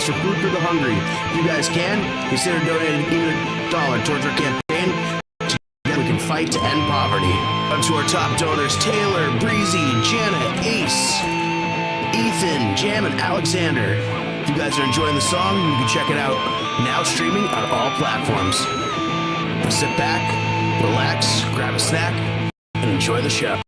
for food for the hungry. If you guys can, consider donating even $1 towards our campaign. Together we can fight to end poverty. Up to our top donors, Taylor, Breezy, Jana, Ace, Ethan, Jam, and Alexander. If you guys are enjoying the song, you can check it out now streaming on all platforms. Now sit back, relax, grab a snack, and enjoy the show.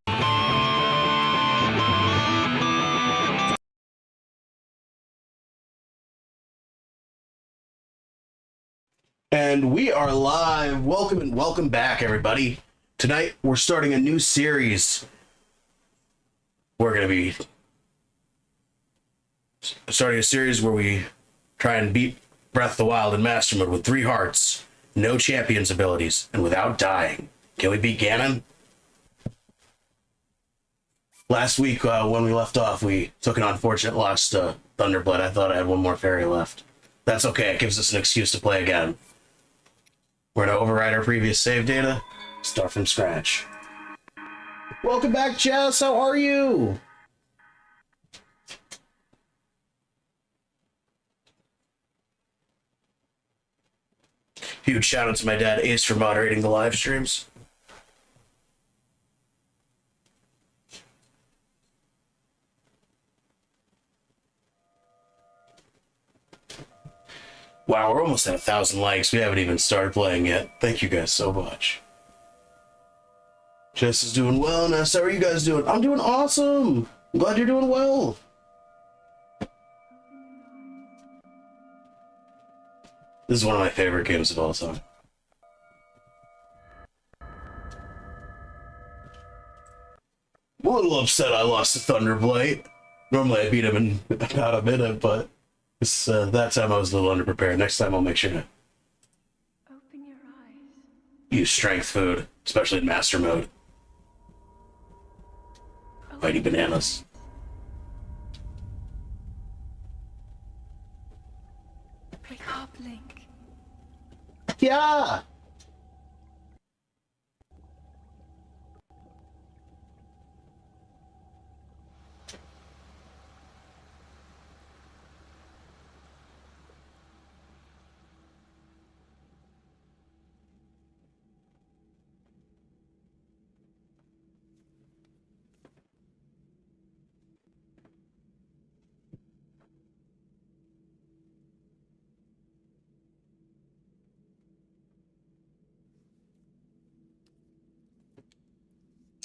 And we are live. Welcome back, everybody. Tonight, we're starting a new series. We're going to be starting a series where we try and beat Breath of the Wild in Master Mode with 3 hearts, no champions abilities, and without dying. Can we beat Ganon? Last week, when we left off, we took an unfortunate loss to Thunderblood. I thought I had one more fairy left. That's okay. It gives us an excuse to play again. We're going to override our previous save data, start from scratch. Welcome back, Jess. How are you? Huge shout out to my dad, Ace, for moderating the live streams. Wow, we're almost at 1,000 likes. We haven't even started playing yet. Thank you guys so much. Jess is doing well. Ness, how are you guys doing? I'm doing awesome. I'm glad you're doing well. This is one of my favorite games of all time. I'm a little upset I lost to Thunderblight. Normally I beat him in about a minute, but that time I was a little underprepared. Next time I'll make sure to open your eyes. Use strength food, especially in Master Mode. Mighty bananas. Wake up, Link. Yeah!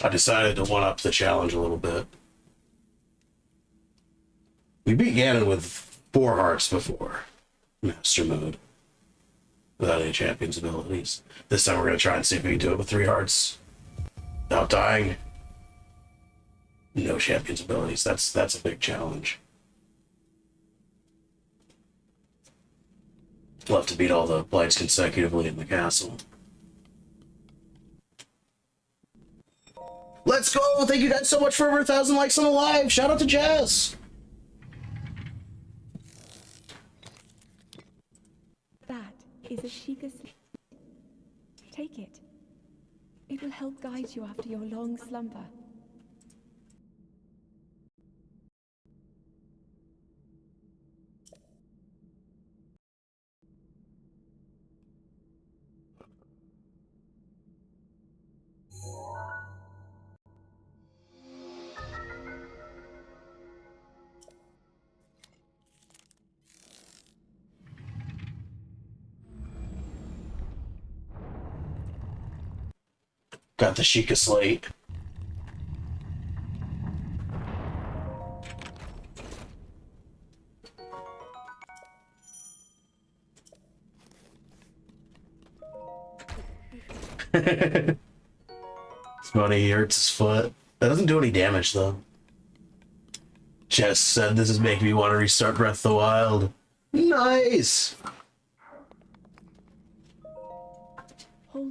I decided to one-up the challenge a little bit. We beat Ganon with 4 hearts before Master Mode, without any champions abilities. This time we're going to try and see if we can do it with 3 hearts without dying. No champions abilities. That's a big challenge. We'll have to beat all the blights consecutively in the castle. Let's go! Thank you guys so much for over 1,000 likes on the live. Shout out to Jess. That is a Sheikah. Take it. It will help guide you after your long slumber. Got the Sheikah slate. It's funny, he hurts his foot. That doesn't do any damage though. Jess said this is making me want to restart Breath of the Wild. Nice!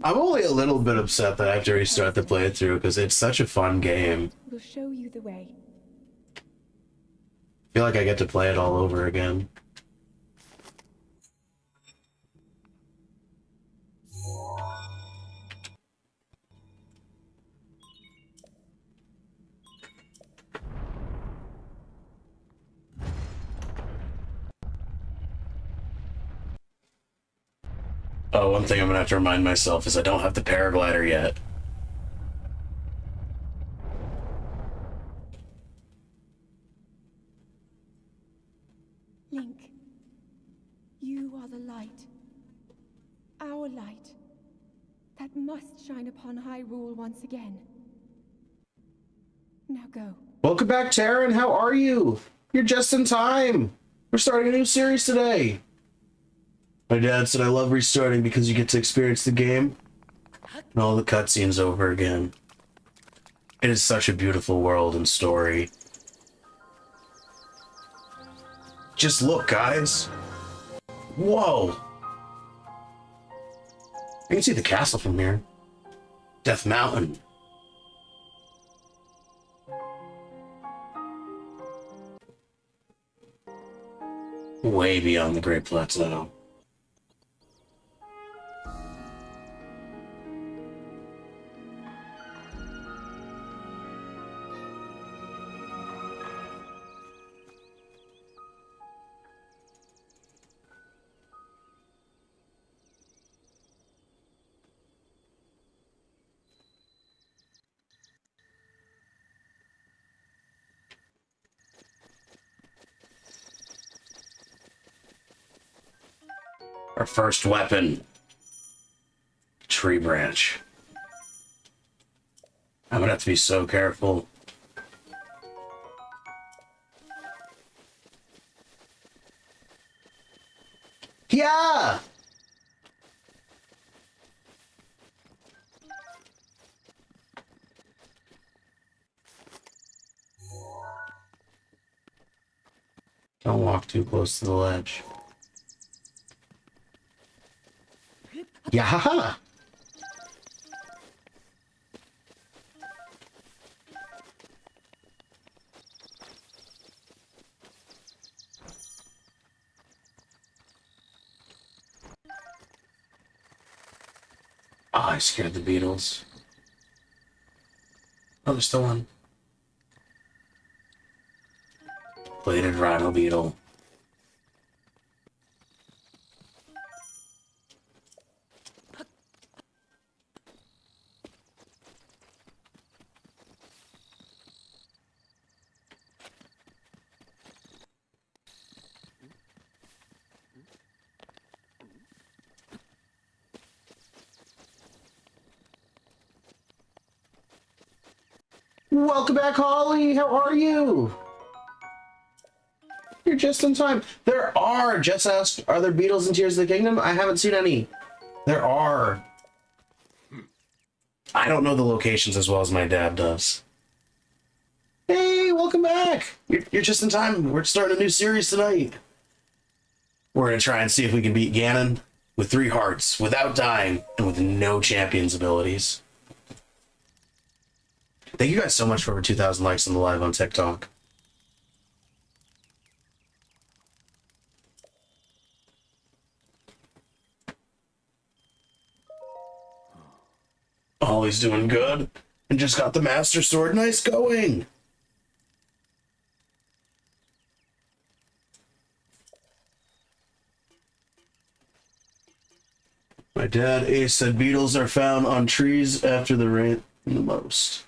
I'm only a little bit upset that I have to restart the playthrough because it's such a fun game. We'll show you the way. I feel like I get to play it all over again. Oh, one thing I'm gonna have to remind myself is I don't have the paraglider yet. Link, you are the light. Our light. That must shine upon Hyrule once again. Now go. Welcome back, Taryn. How are you? You're just in time. We're starting a new series today. My dad said I love restarting because you get to experience the game and all the cutscenes over again. It is such a beautiful world and story. Just look, guys. Whoa. I can see the castle from here. Death Mountain. Way beyond the Great Plateau. Our first weapon. Tree branch. I'm gonna have to be so careful. Yeah! Don't walk too close to the ledge. Yeah! Oh, I scared the beetles. Oh, there's still one. Bladed rhino beetle. Welcome back, Holly. How are you? You're just in time. There are. Jess asked, are there beetles in Tears of the Kingdom? I haven't seen any. There are. I don't know the locations as well as my dad does. Hey, welcome back. You're just in time. We're starting a new series tonight. We're going to try and see if we can beat Ganon with 3 hearts, without dying, and with no champion's abilities. Thank you guys so much for over 2,000 likes on the live on TikTok. Ollie's doing good, and just got the Master Sword. Nice going! My dad, Ace, said beetles are found on trees after the rain the most.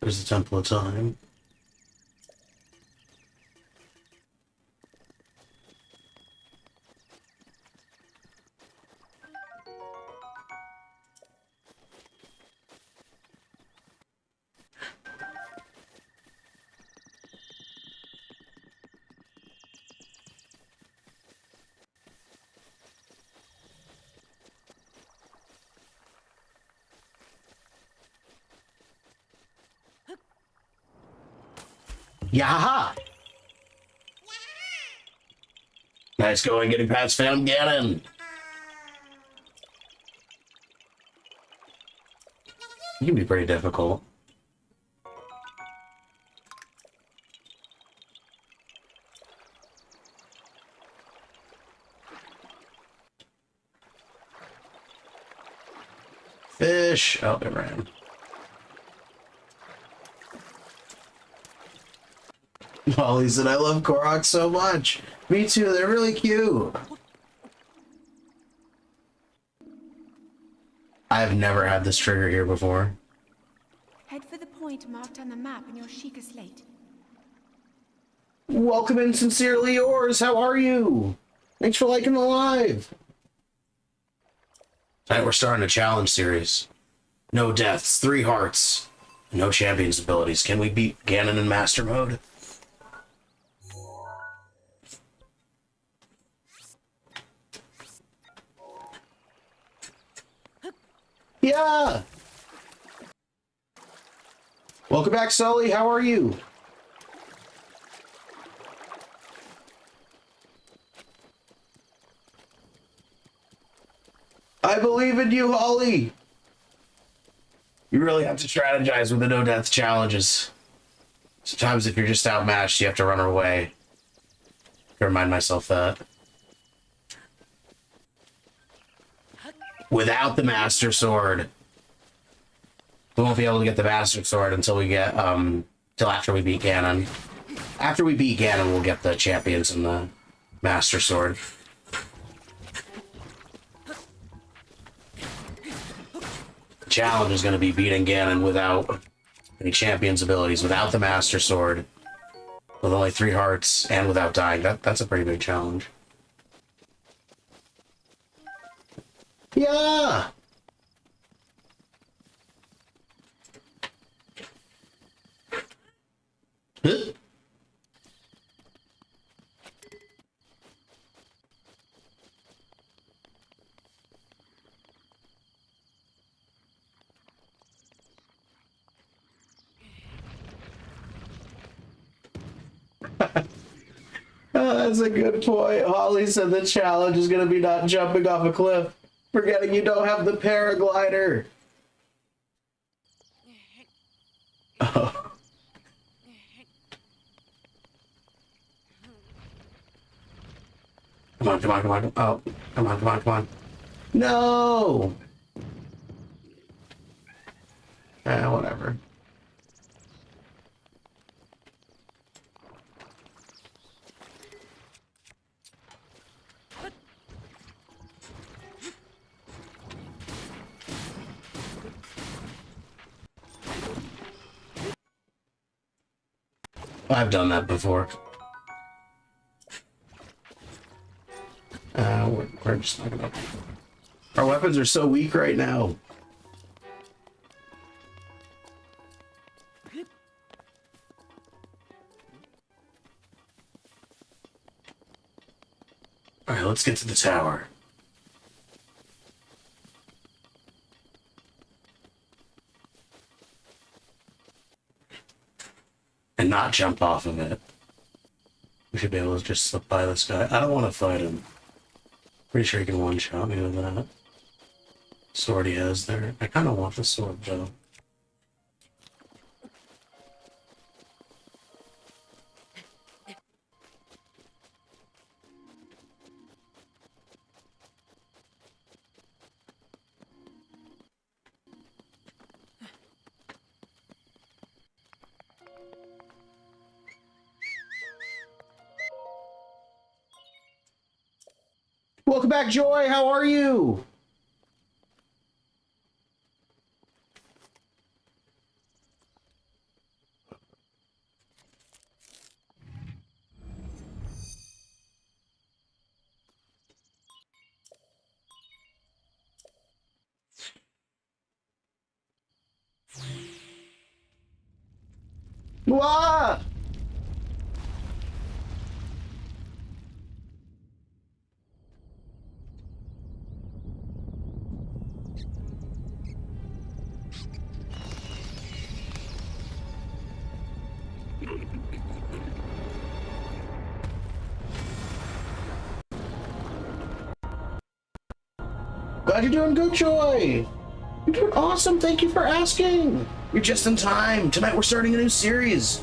There's the Temple of Time. Yaha! Nice going, getting past Phantom Ganon. You can be pretty difficult. Fish! fish. Oh, it ran. Molly said, I love Koroks so much. Me too, they're really cute. I have never had this trigger here before. Head for the point marked on the map in your Sheikah slate. Welcome in, sincerely yours. How are you? Thanks for liking the live. Tonight we're starting a challenge series. No deaths, 3 hearts, no champions abilities. Can we beat Ganon in master mode? Yeah! Welcome back, Sully. How are you? I believe in you, Holly. You really have to strategize with the no-death challenges. Sometimes if you're just outmatched, you have to run away. I remind myself that. Without the Master Sword. We won't be able to get the Master Sword until we get, till after we beat Ganon. After we beat Ganon, we'll get the champions and the Master Sword. The challenge is going to be beating Ganon without any champions abilities, without the Master Sword, with only 3 hearts, and without dying. That's a pretty big challenge. Yeah! Huh? Oh, that's a good point. Holly said the challenge is going to be not jumping off a cliff. Forgetting you don't have the paraglider. Oh. Come on, come on, come on. Oh, come on, come on, come on. No! Whatever. I've done that before. We're just not gonna... Our weapons are so weak right now. Alright, let's get to the tower. And not jump off of it. We should be able to just slip by this guy. I don't want to fight him. Pretty sure he can one-shot me with that sword he has there. I kind of want the sword, though. Welcome back, Joy. How are you? Wah! Glad you're doing good, Joy. You're doing awesome. Thank you for asking. You're just in time. Tonight we're starting a new series.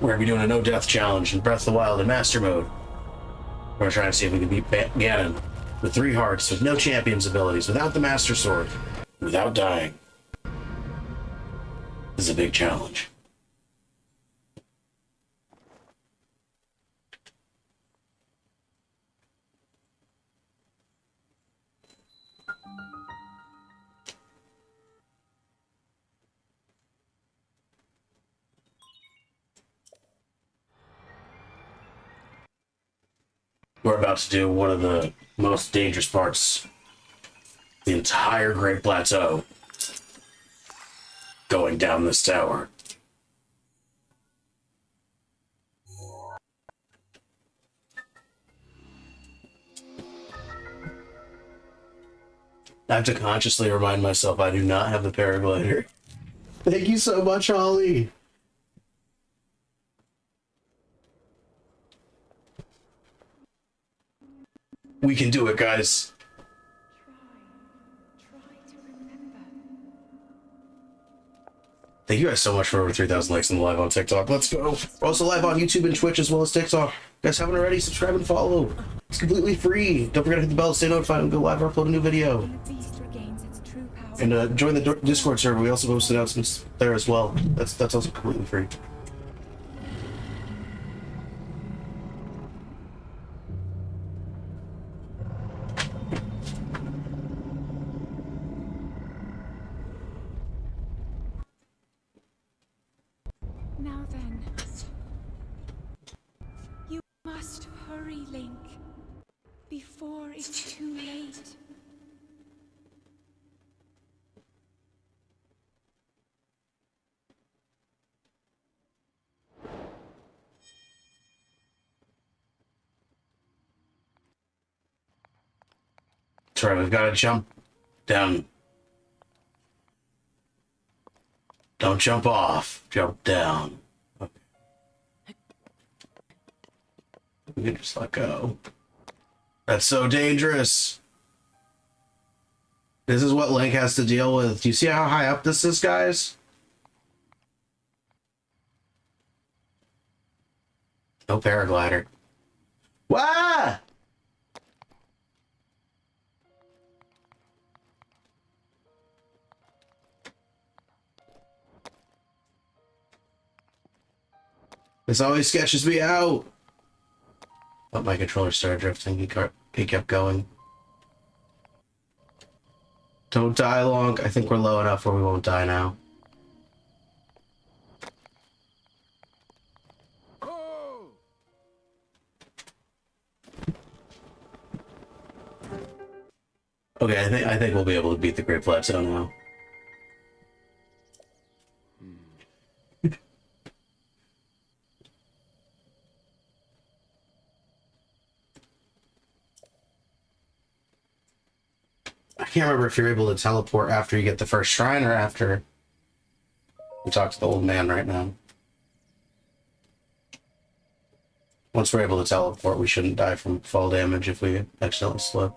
We're going to be doing a no-death challenge in Breath of the Wild in Master Mode. We're trying to see if we can beat Ganon with 3 hearts, with no champions abilities, without the Master Sword, without dying. is a big challenge. We're about to do one of the most dangerous parts, the entire Great Plateau, going down this tower. I have to consciously remind myself I do not have the paraglider. Thank you so much, Holly. We can do it, guys. Try to remember. Thank you guys so much for over 3,000 likes on the live on TikTok. Let's go. We're also live on YouTube and Twitch as well as TikTok. If you guys haven't already, subscribe and follow. It's completely free. Don't forget to hit the bell to stay notified and go live or upload a new video. When the beast regains its true power. And join the Discord server. We also post announcements there as well. That's also completely free. Now then, you must hurry, Link, before it's too late. That's right, we've got to jump down. Don't jump off, jump down. Okay. We can just let go. That's so dangerous. This is what Link has to deal with. Do you see how high up this is, guys? No paraglider. Wah! This always sketches me out. But my controller started drifting. He kept going. Don't die long. I think we're low enough where we won't die now. Okay, I think we'll be able to beat the Great Plateau now. I can't remember if you're able to teleport after you get the first shrine or after we talk to the old man right now. Once we're able to teleport, we shouldn't die from fall damage if we accidentally slip.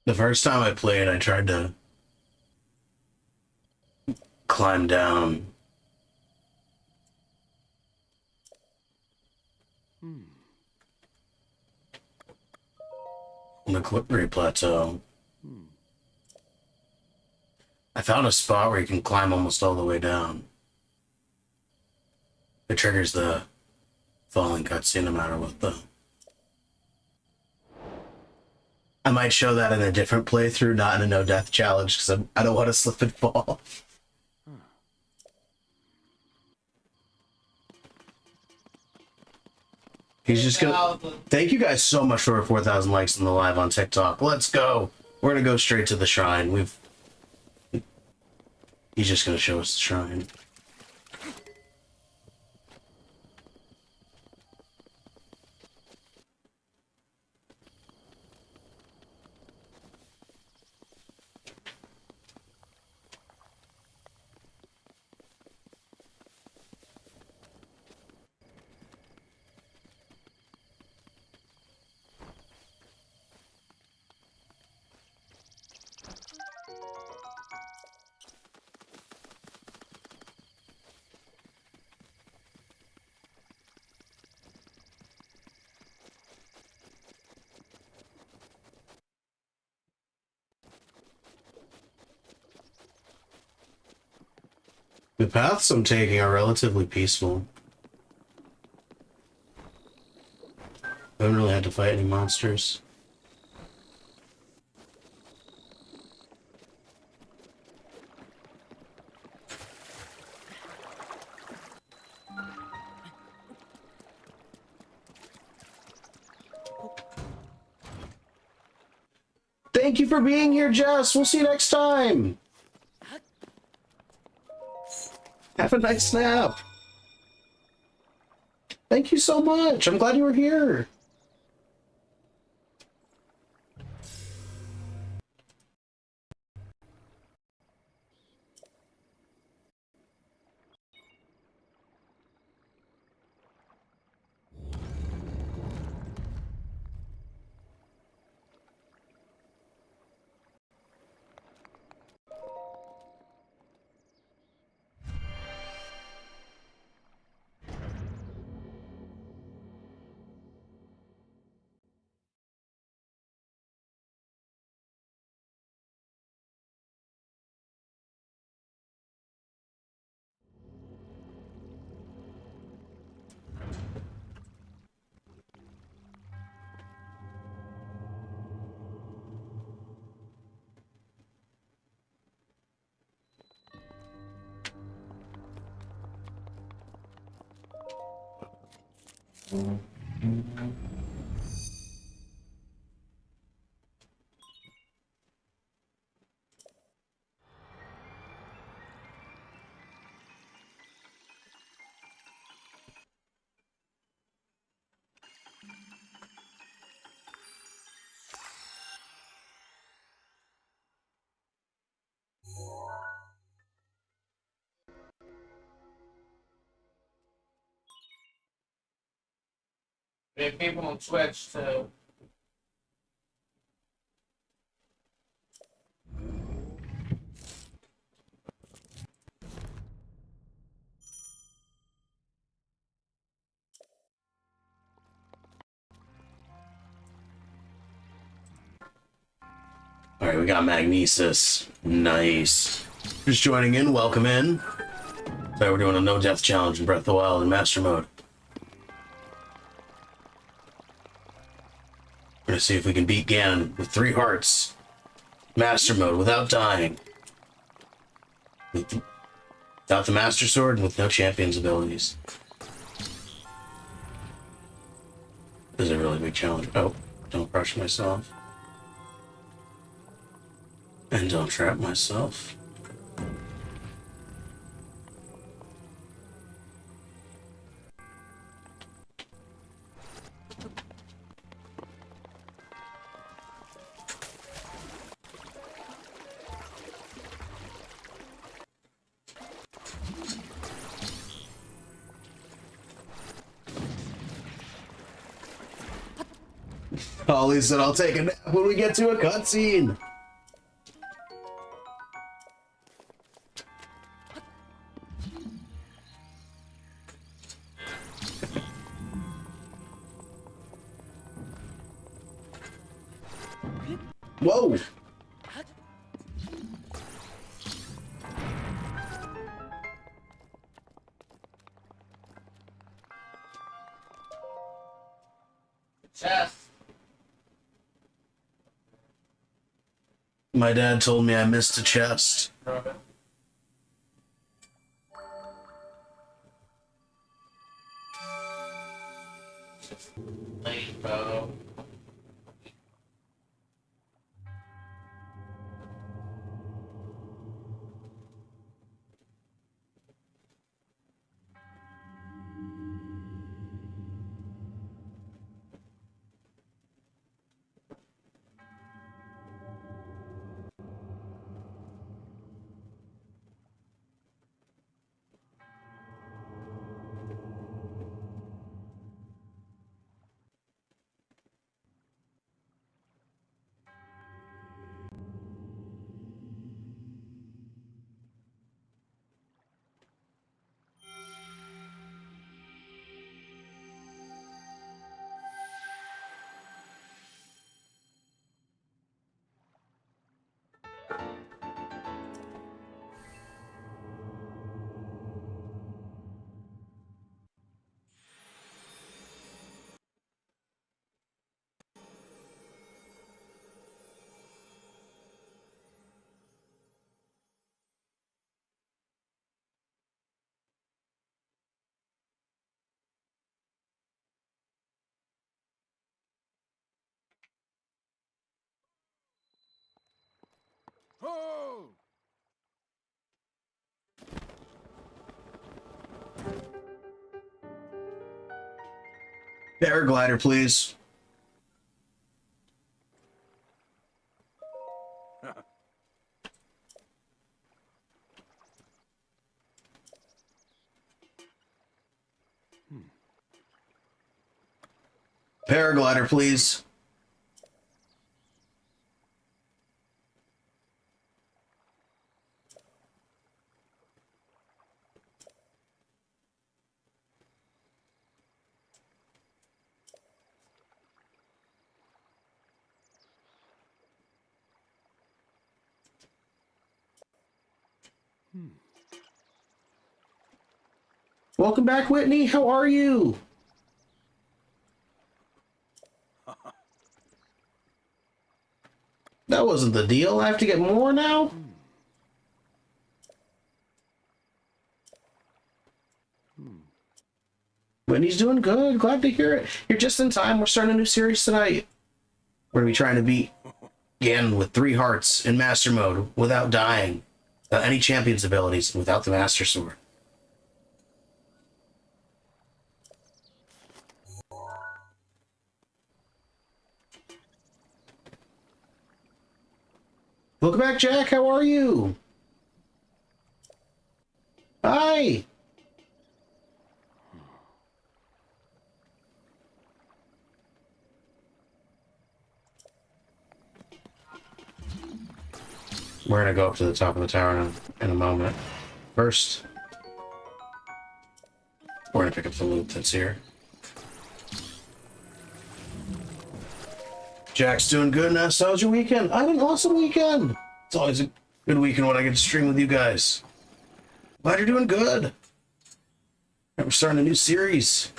The first time I played, I tried to climb down. On the Great Plateau. I found a spot where you can climb almost all the way down. It triggers the falling cutscene no matter what, though. I might show that in a different playthrough, not in a no-death challenge, because I don't want to slip and fall. He's just gonna... Thank you guys so much for 4,000 likes in the live on TikTok. Let's go. We're gonna go straight to the shrine. He's just gonna show us the shrine. The paths I'm taking are relatively peaceful. I haven't really had to fight any monsters. Thank you for being here, Jess. We'll see you next time. Have a nice nap. Thank you so much. I'm glad you were here. We have people on Twitch too. Alright, we got Magnesis. Nice. Just joining in, welcome in. So we're doing a no-death challenge in Breath of the Wild in Master Mode. We're gonna see if we can beat Ganon with 3 hearts. Master Mode, without dying. Without the Master Sword and with no Champion's abilities. This is a really big challenge. Oh, don't crush myself. And don't trap myself. Holly said I'll take a nap when we get to a cutscene. Whoa! Chest. My dad told me I missed a chest. Robin. Plateau. Oh! Paraglider, please. Paraglider, please. Welcome back, Whitney. How are you? That wasn't the deal. I have to get more now? Whitney's doing good. Glad to hear it. You're just in time. We're starting a new series tonight. We're going to be trying to beat Ganon with 3 hearts in Master Mode without dying. Without any Champion's abilities, without the Master Sword. Welcome back, Jack. How are you? Hi. We're going to go up to the top of the tower in a moment. First, we're going to pick up the loot that's here. Jack's doing good now. So how's your weekend? I had an awesome weekend. It's always a good weekend when I get to stream with you guys. Glad you're doing good. We're starting a new series.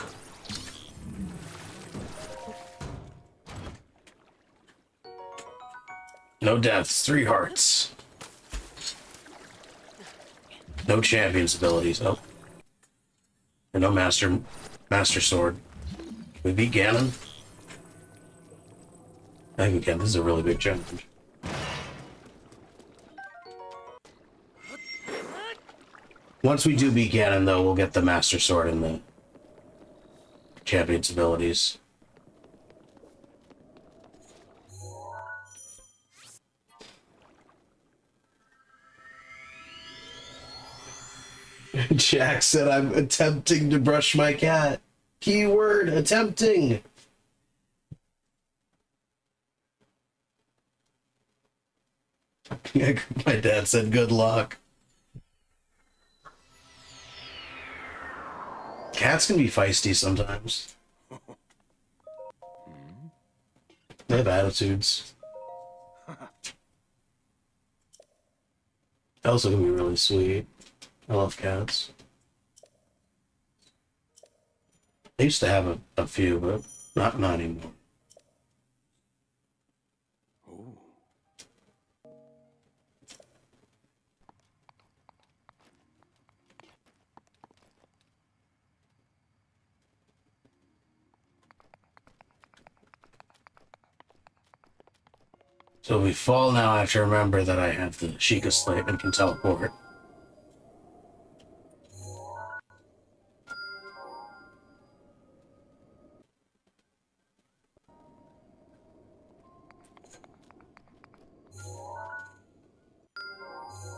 No deaths, 3 hearts. No Champion's abilities. Oh. And no Master Sword. Can we beat Ganon? I think again, this is a really big challenge. Once we do beat Ganon, though, we'll get the Master Sword and the Champion's abilities. Jack said I'm attempting to brush my cat. Keyword, attempting. My dad said good luck. Cats can be feisty sometimes. They have attitudes. They also can be really sweet. I love cats. I used to have a few, but not anymore. So if we fall now, I have to remember that I have the Sheikah Slate and can teleport.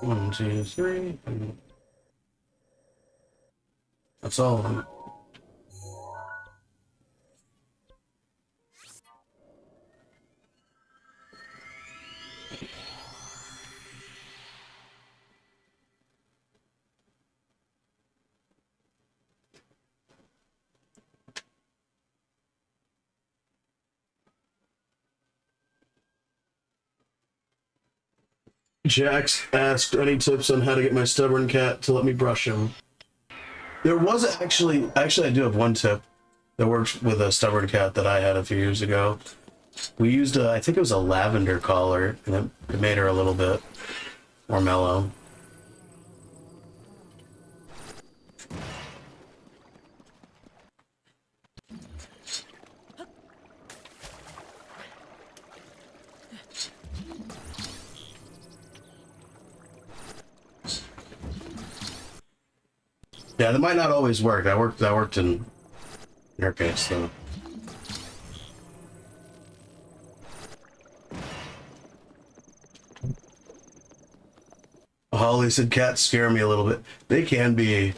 One, two, three. That's all of them. Jax asked any tips on how to get my stubborn cat to let me brush him. There was actually I do have one tip that works with a stubborn cat that I had a few years ago. We used I think it was a lavender collar, and it made her a little bit more mellow. Yeah, that might not always work. That worked in your case, though. Holly said cats scare me a little bit. They can be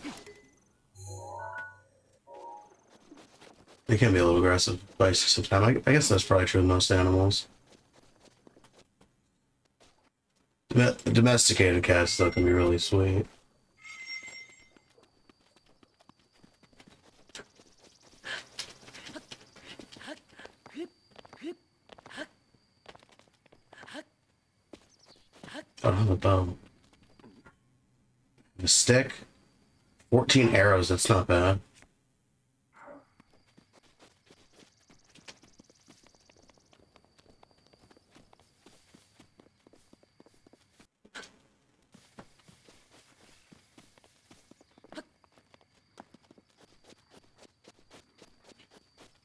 a little aggressive, feisty sometimes. I guess that's probably true of most animals. Domesticated cats, though, can be really sweet. I don't have a bow. The stick? 14 arrows, that's not bad.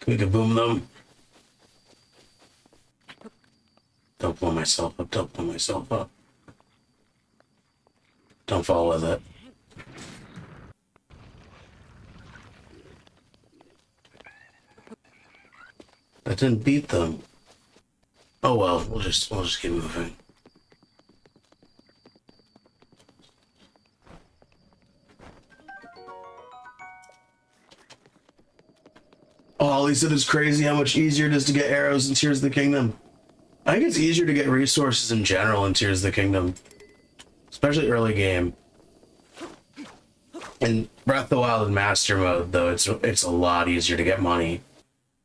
We can boom them. Don't blow myself up, don't blow myself up. Don't fall with it. That didn't beat them. Oh well, we'll just keep moving. Oh, he said it's crazy how much easier it is to get arrows in Tears of the Kingdom. I think it's easier to get resources in general in Tears of the Kingdom. Especially early game. In Breath of the Wild and Master Mode, though, it's a lot easier to get money.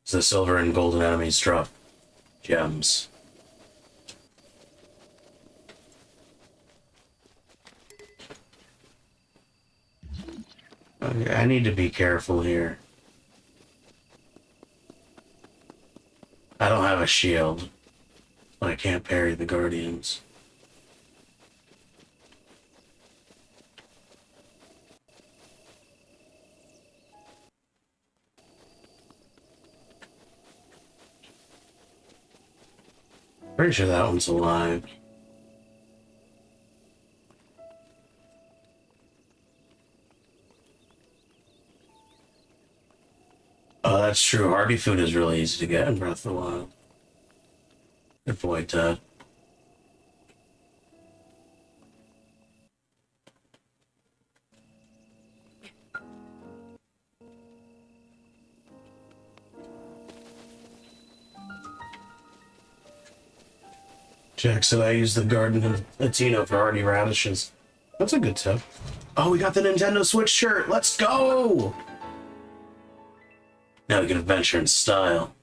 So the silver and golden enemies drop gems. Okay, I need to be careful here. I don't have a shield, but I can't parry the Guardians. Pretty sure that one's alive. Oh, that's true. Hearty food is really easy to get in Breath of the Wild. Good boy, Ted. Jack said I use the garden of Latino for hardy radishes. That's a good tip. Oh, we got the Nintendo Switch shirt. Let's go! Now we can adventure in style.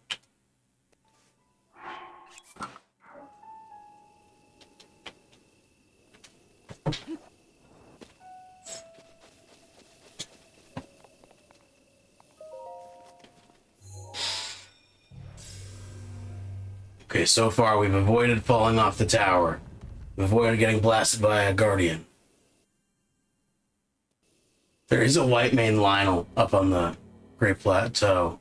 Okay, so far we've avoided falling off the tower. We've avoided getting blasted by a guardian. There is a white mane Lionel up on the Great Plateau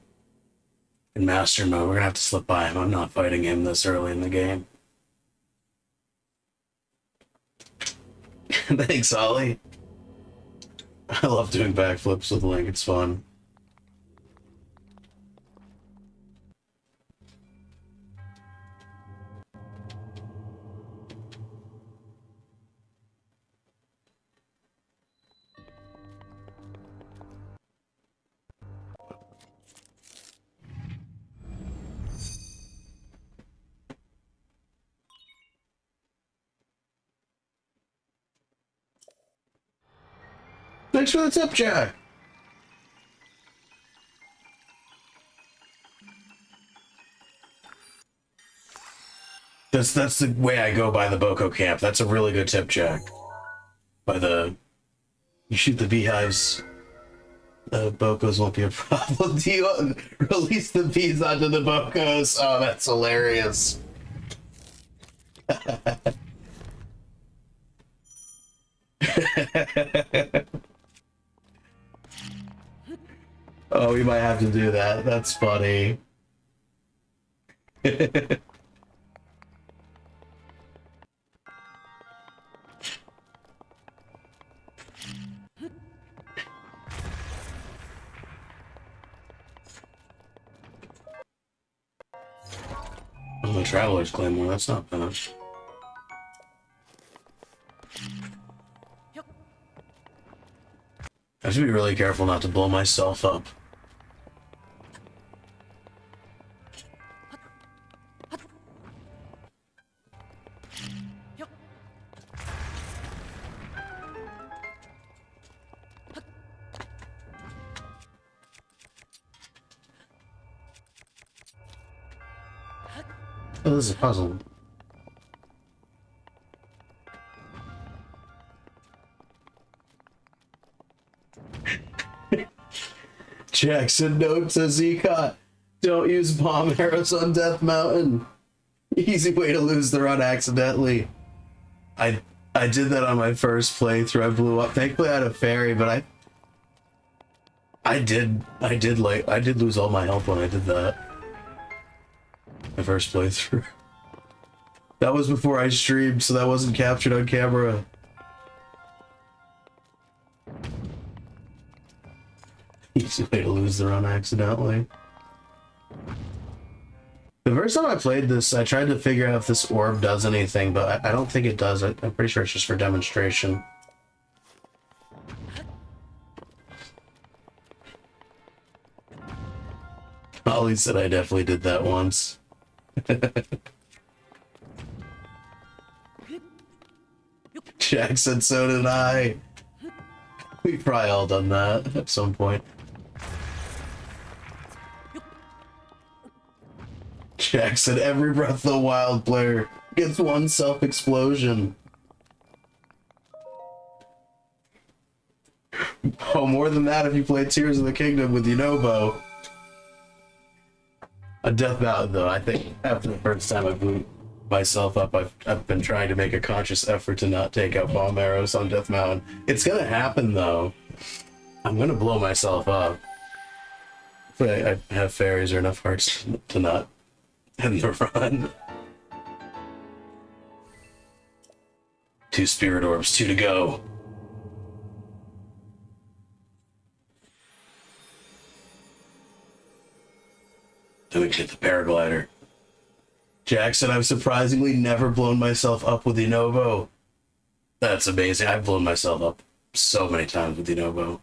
in Master Mode. We're gonna have to slip by him. I'm not fighting him this early in the game. Thanks, Ollie. I love doing backflips with Link, it's fun. Thanks for the tip, Jack. That's the way I go by the Boko camp. That's a really good tip, Jack. You shoot the beehives, the Bokos won't be a problem. Do you release the bees onto the Bokos? Oh, that's hilarious. Oh, we might have to do that. That's funny. Oh, the Traveler's Claymore, that's not bad. I should be really careful not to blow myself up. Oh, this is a puzzle. Jackson note to Zcot. Don't use bomb arrows on Death Mountain. Easy way to lose the run accidentally. I did that on my first playthrough. I blew up. Thankfully I had a fairy, but I did lose all my health when I did that. My first playthrough. That was before I streamed, so that wasn't captured on camera. Easy way to lose the run accidentally. The first time I played this, I tried to figure out if this orb does anything, but I don't think it does. I'm pretty sure it's just for demonstration. Ollie said I definitely did that once. Jack said so did I. We've probably all done that at some point. Jack said every Breath of the Wild player gets one self-explosion. Oh, more than that if you play Tears of the Kingdom with Yunobo. A Death Mountain, though, I think after the first time I blew myself up, I've been trying to make a conscious effort to not take out bomb arrows on Death Mountain. It's gonna happen, though. I'm gonna blow myself up. But I have fairies or enough hearts to not end the run. 2 spirit orbs, 2 to go. Then we can hit the paraglider. Jack said I've surprisingly never blown myself up with Yunobo. That's amazing. I've blown myself up so many times with Yunobo.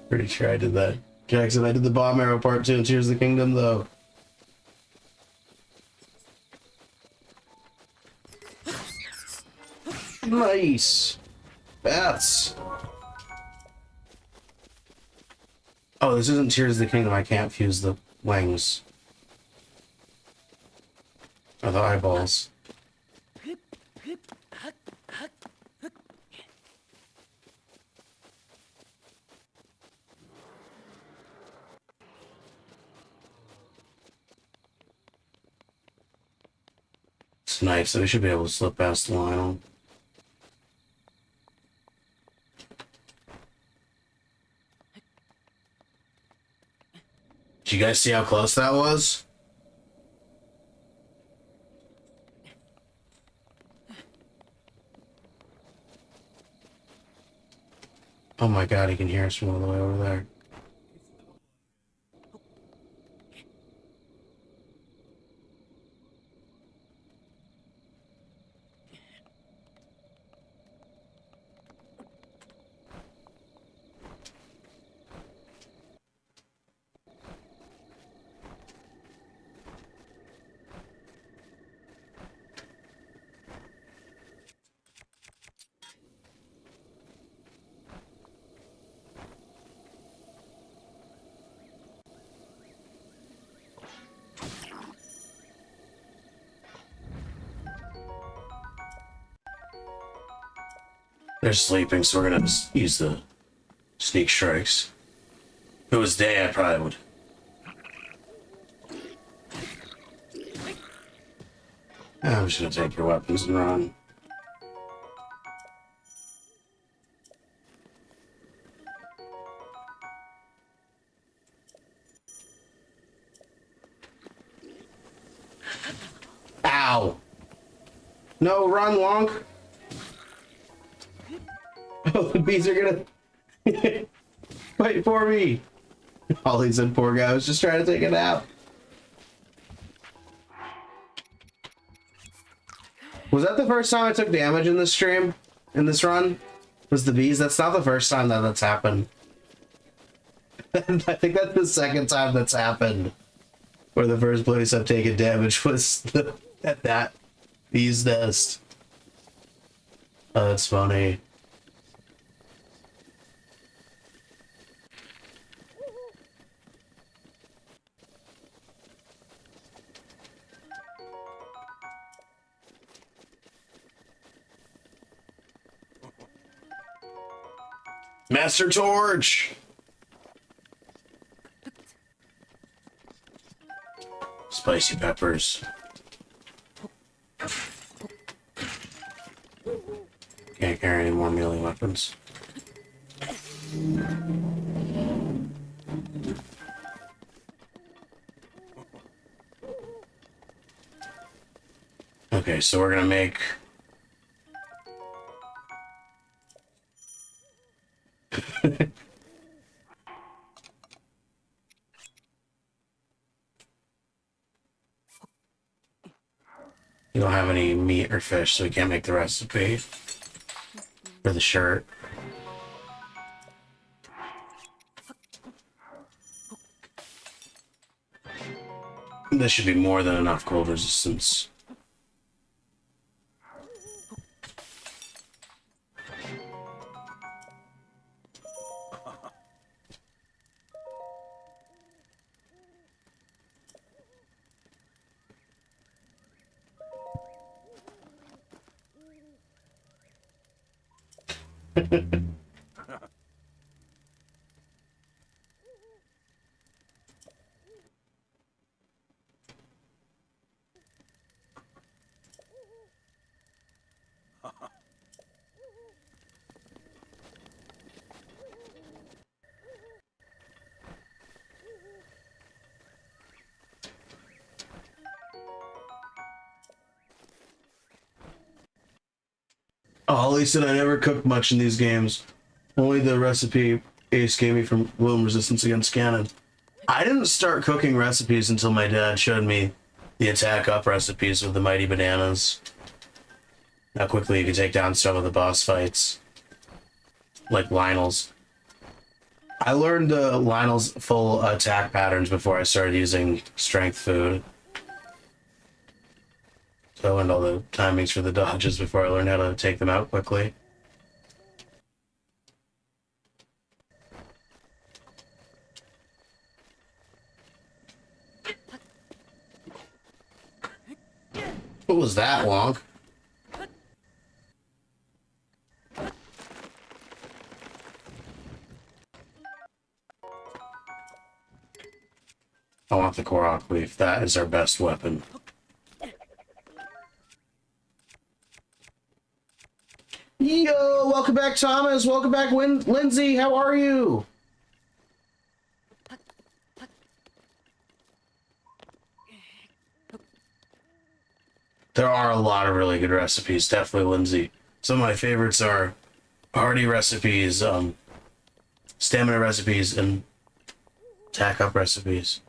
Pretty sure I did that. Jackson, I did the bomb arrow part 2 in Tears of the Kingdom, though. Nice. Bats. Oh, this isn't Tears of the Kingdom. I can't fuse the wings. Or the eyeballs. It's nice, so we should be able to slip past the Lionel. Did you guys see how close that was? Oh my god, he can hear us from all the way over there. They're sleeping, so we're gonna just use the sneak strikes. If it was day, I probably would. I'm just gonna take your weapons and run. Ow! No, run, Wonk! Oh, the bees are gonna fight for me! Ollie said, poor guy was just trying to take a nap. Was that the first time I took damage in this stream? In this run? Was the bees? That's not the first time that that's happened. I think that's the second time that's happened. Where the first place I've taken damage was at that bee's nest. Oh, that's funny. Master Torch! Spicy peppers. Can't carry any more melee weapons. Okay, so we're gonna make... You don't have any meat or fish, so we can't make the recipe for the shirt. This should be more than enough cold resistance. Ollie said I never cooked much in these games. Only the recipe Ace gave me from Bloom Resistance Against Cannon. I didn't start cooking recipes until my dad showed me the attack up recipes with the mighty bananas. How quickly you can take down some of the boss fights. Like Lionel's. I learned Lionel's full attack patterns before I started using strength food. So I learned all the timings for the dodges before I learned how to take them out quickly. What was that, Wonk? I want the Korok Leaf. That is our best weapon. Yo, welcome back, Thomas. Welcome back, Lindsay. How are you? There are a lot of really good recipes, definitely, Lindsay. Some of my favorites are hearty recipes, stamina recipes, and tack up recipes.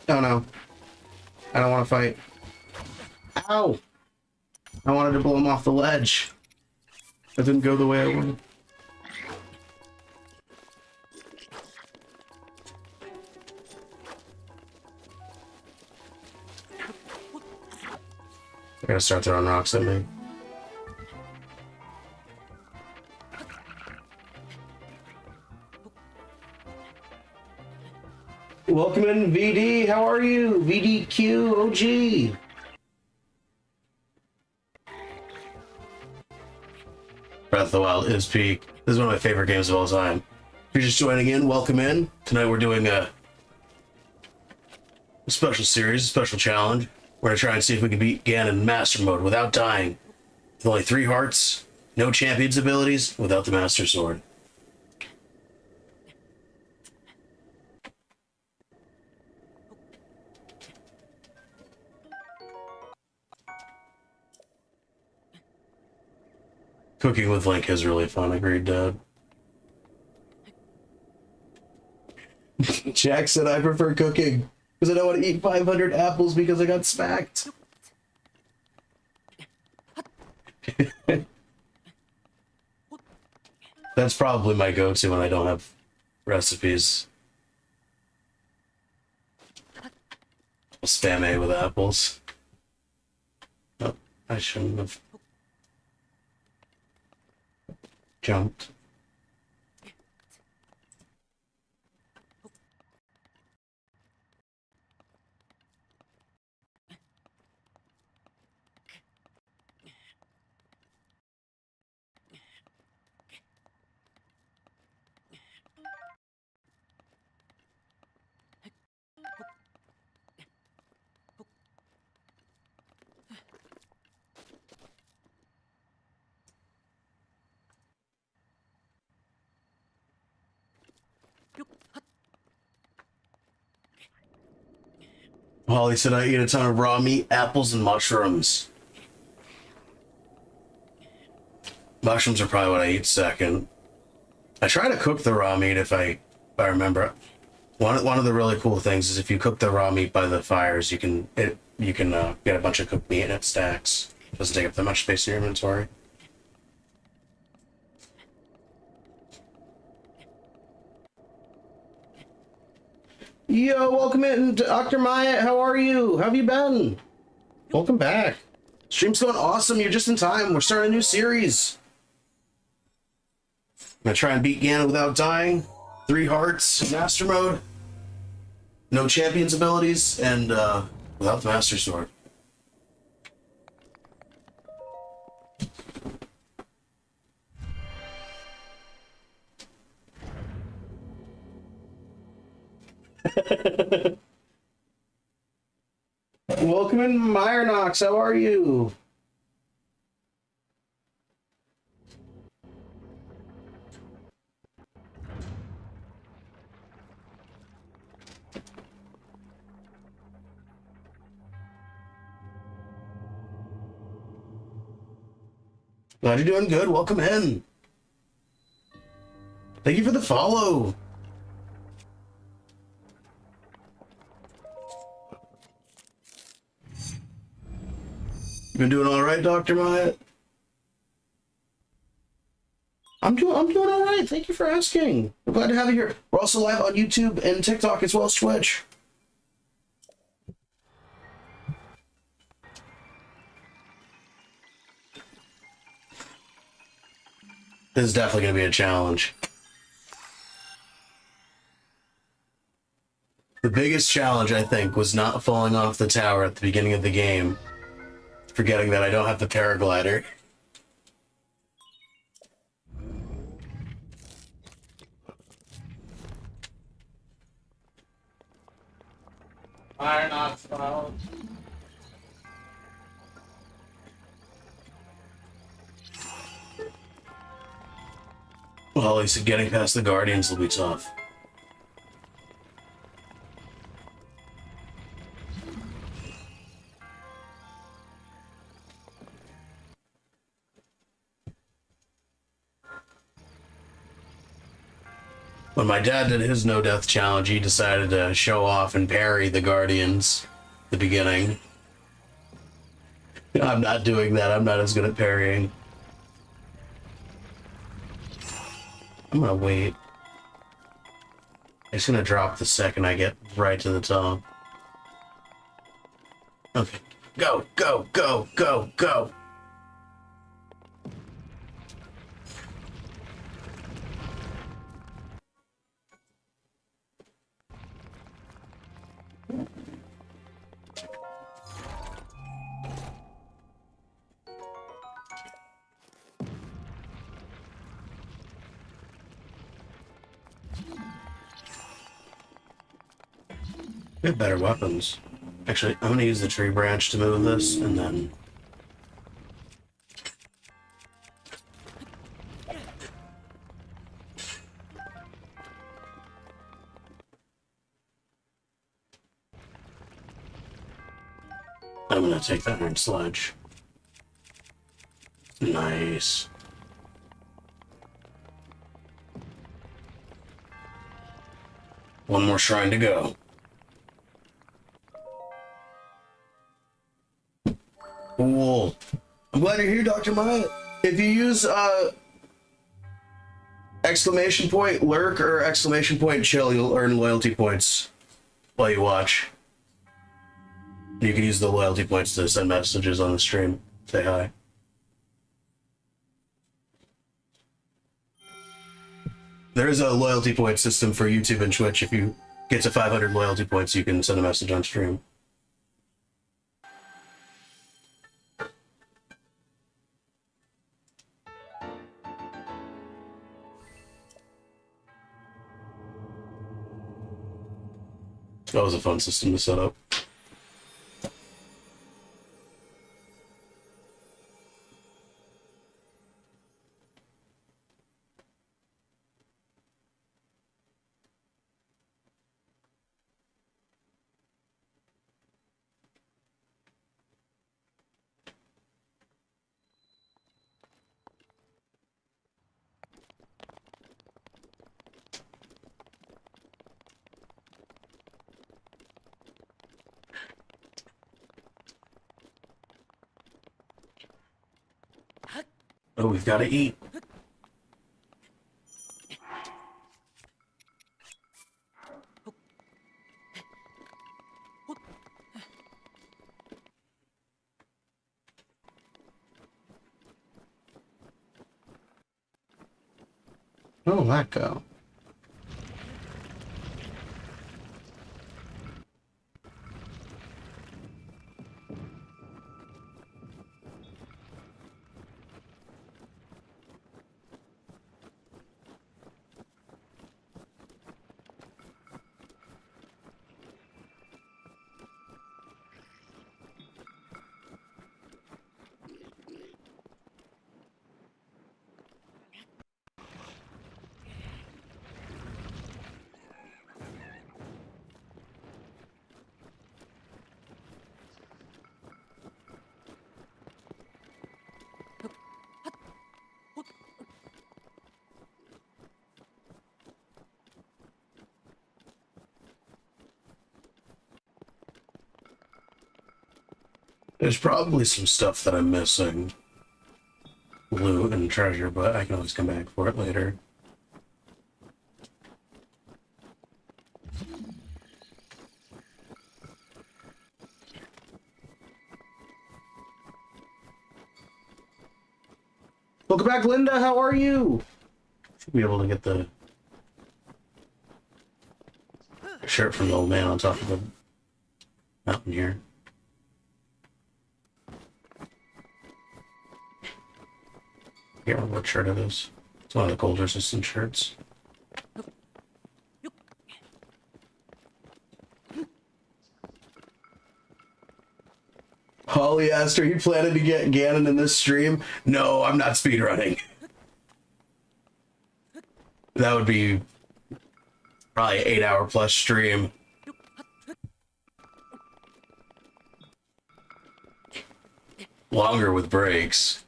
Oh no, I don't want to fight. Ow! I wanted to blow him off the ledge. That didn't go the way I wanted. I gotta start throwing rocks at me. Welcome in, VD. How are you? VDQ OG. Breath of the Wild is peak. This is one of my favorite games of all time. If you're just joining in, welcome in. Tonight we're doing a special series, a special challenge. We're gonna try and see if we can beat Ganon in Master Mode without dying. With only 3 hearts, no champion's abilities, without the Master Sword. Cooking with Link is really fun, agreed, Dad. Jack said I prefer cooking because I don't want to eat 500 apples because I got smacked. That's probably my go-to when I don't have recipes. I'll spam A with apples. Oh, I shouldn't have jumped. Holly said I eat a ton of raw meat, apples, and mushrooms. Mushrooms are probably what I eat second. I try to cook the raw meat if I remember. One of the really cool things is if you cook the raw meat by the fires, you can get a bunch of cooked meat and it stacks. It doesn't take up that much space in your inventory. Yo, welcome in, Dr. Maya. How are you? How have you been? Welcome back. Stream's going awesome. You're just in time. We're starting a new series. I'm gonna try and beat Ganon without dying. 3 hearts, Master Mode. No champion's abilities, and without the Master Sword. Welcome in, Myrnox. How are you? Glad you're doing good. Welcome in. Thank you for the follow. You been doing all right, Dr. Maya? I'm doing all right. Thank you for asking. I'm glad to have you here. We're also live on YouTube and TikTok as well as Twitch. This is definitely going to be a challenge. The biggest challenge, I think, was not falling off the tower at the beginning of the game. Forgetting that I don't have the paraglider. Iron ox files. Well, he said getting past the Guardians will be tough. When my dad did his no-death challenge, he decided to show off and parry the Guardians at the beginning. I'm not doing that. I'm not as good at parrying. I'm gonna wait. It's gonna drop the second I get right to the top. Okay. Go, go, go, go, go. We have better weapons. Actually, I'm gonna use the tree branch to move this, and then... I'm gonna take that iron sledge. Nice. One more shrine to go. Cool. I'm glad you're here, Dr. Maya. If you use exclamation point lurk or exclamation point chill, you'll earn loyalty points while you watch. You can use the loyalty points to send messages on the stream. Say hi. There is a loyalty point system for YouTube and Twitch. If you get to 500 loyalty points, you can send a message on stream. That was a fun system to set up. Oh, we've got to eat. Oh, that go. There's probably some stuff that I'm missing. Loot and treasure, but I can always come back for it later. Welcome back, Linda. How are you? Should be able to get the Shirt from the old man on top of the mountain here. I can't remember what shirt it is. It's one of the cold resistant shirts. Holly asked, are you planning to get Ganon in this stream? No, I'm not speedrunning. That would be probably an 8-hour plus stream. Longer with breaks.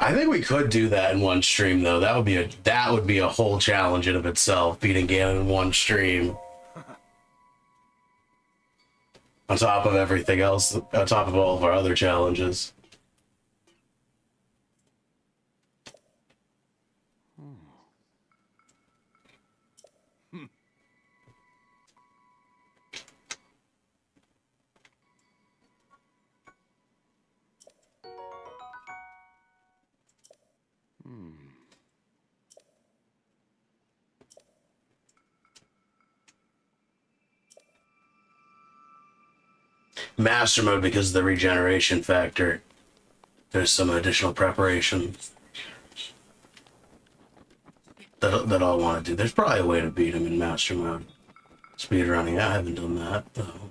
I think we could do that in one stream though. That would be a whole challenge in of itself, beating Ganon in one stream. On top of everything else, on top of all of our other challenges. Master mode because of the regeneration factor. There's some additional preparation that I'll want to do. There's probably a way to beat him in master mode. Speedrunning, I haven't done that though.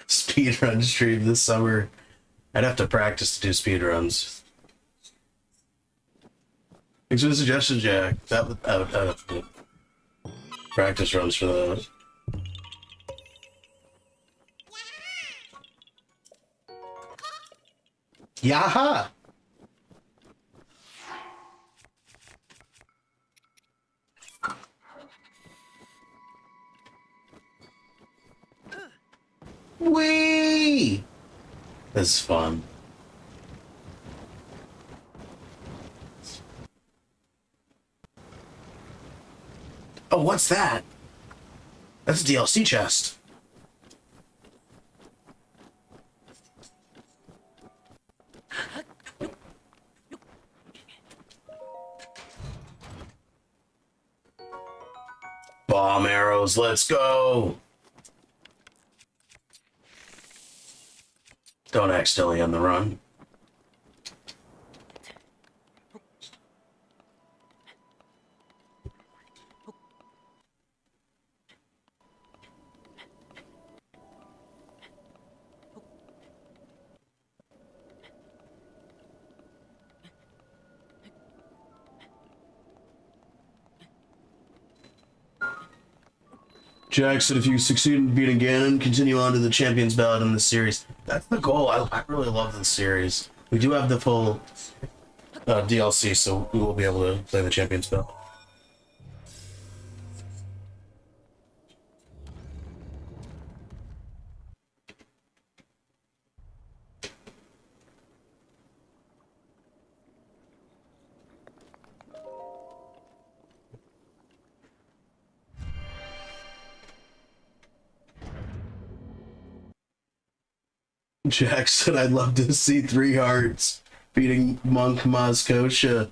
Speedrun stream this summer. I'd have to practice to do speedruns. Thanks for the suggestion, Jack. I'd have to practice runs for those. Yaha! Whee! This is fun. Oh, what's that? That's a DLC chest. Bomb arrows, let's go! Don't accidentally on the run. Jackson, if you succeed in beating Ganon, continue on to the Champions Ballot in this series. That's the goal. I really love this series. We do have the full DLC, so we will be able to play the Champions Ballot. Jack said, I'd love to see 3 hearts beating Monk Moscotia.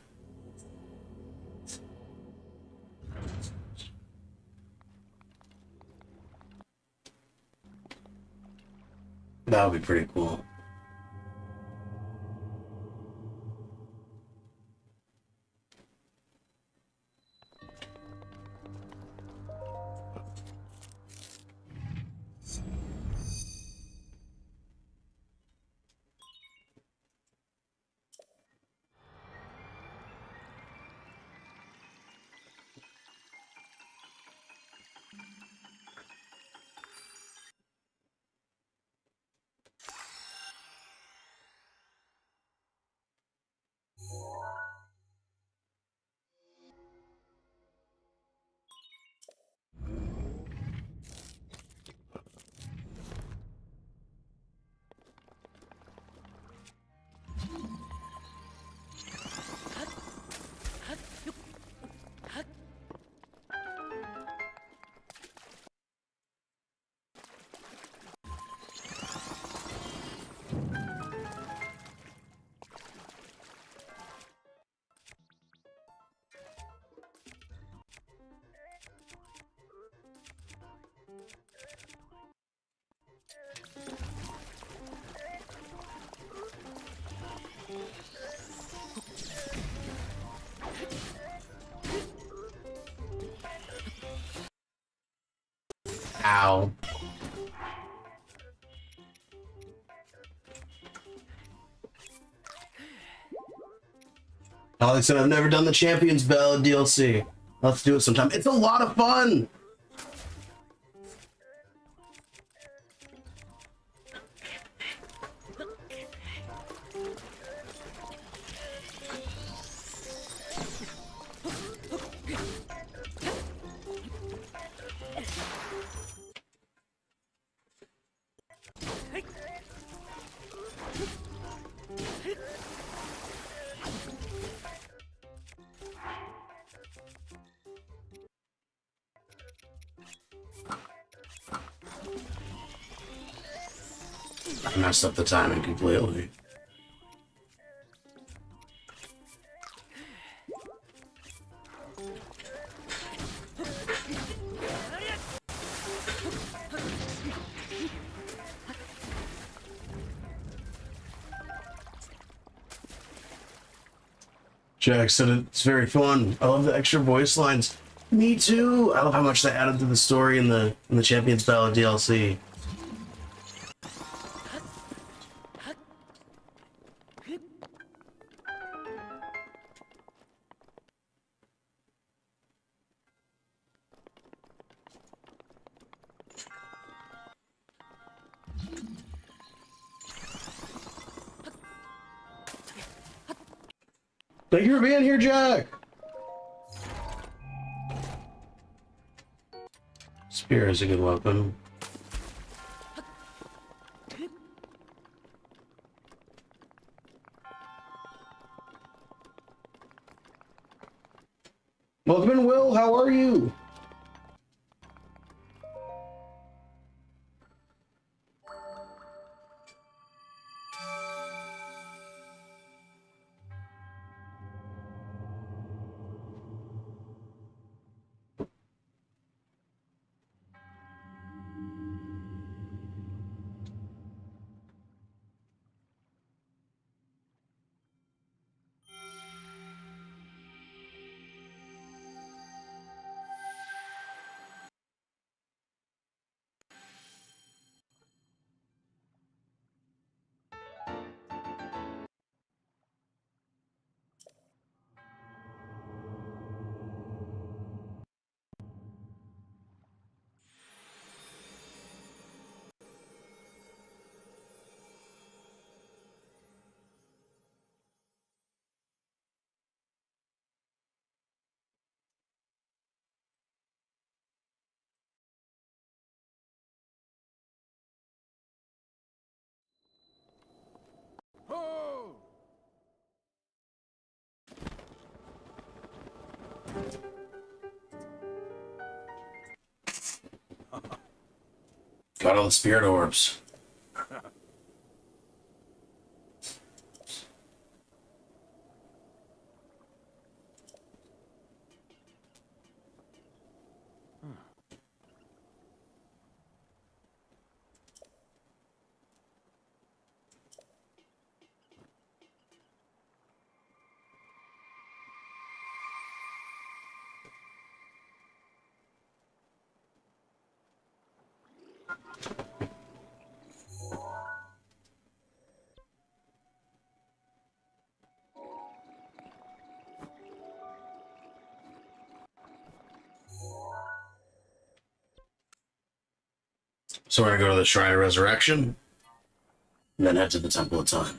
That would be pretty cool. Ow. Alex said, I've never done the Champions Ballad DLC. Let's do it sometime. It's a lot of fun. I messed up the timing completely. Jack said it's very fun. I love the extra voice lines. Me too. I love how much they added to the story in the Champions Ballad DLC. Thank you for being here, Jack. Spear is a good weapon. Welcome in, Will. How are you? Got all the spirit orbs. So we're gonna go to the Shrine of Resurrection, and then head to the Temple of Time.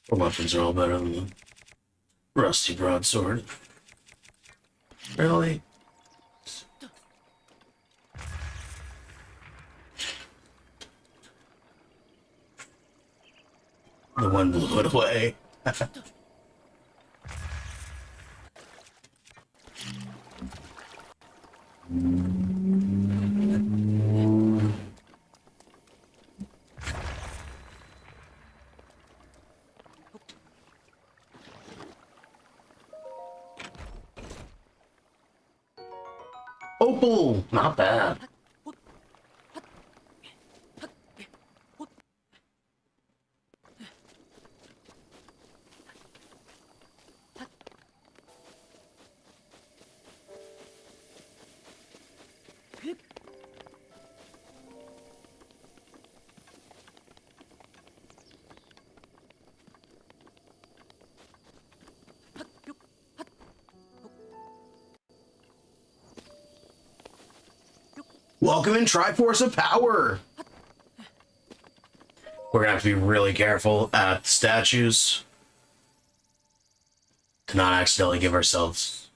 The weapons are all better than the rusty broadsword. Really? The wind blew it away. Opal! Not bad. Welcome in Triforce of Power! We're gonna have to be really careful at statues to not accidentally give ourselves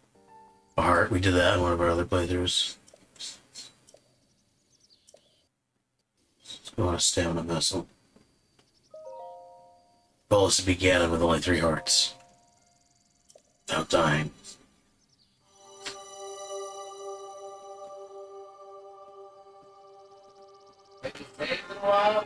a heart. We did that in one of our other playthroughs. Let's go on a stamina vessel. Goal is to beat Ganon with only 3 hearts. Without dying. Take it a little while.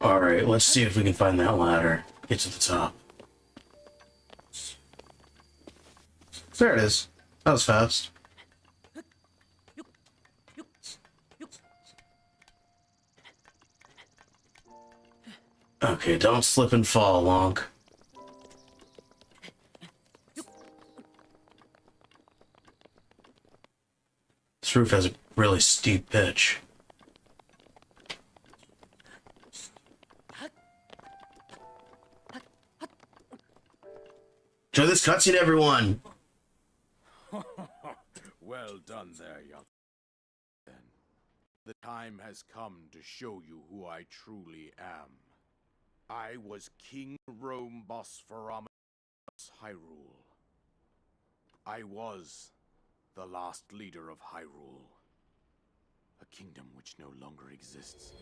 Alright, let's see if we can find that ladder. Get to the top. There it is. That was fast. Okay, don't slip and fall, Lonk. This roof has a really steep pitch. Enjoy this cutscene, everyone! Well done there, young man. The time has come to show you who I truly am. I was King Rome Bosphorus Hyrule. I was the last leader of Hyrule, a kingdom which no longer exists.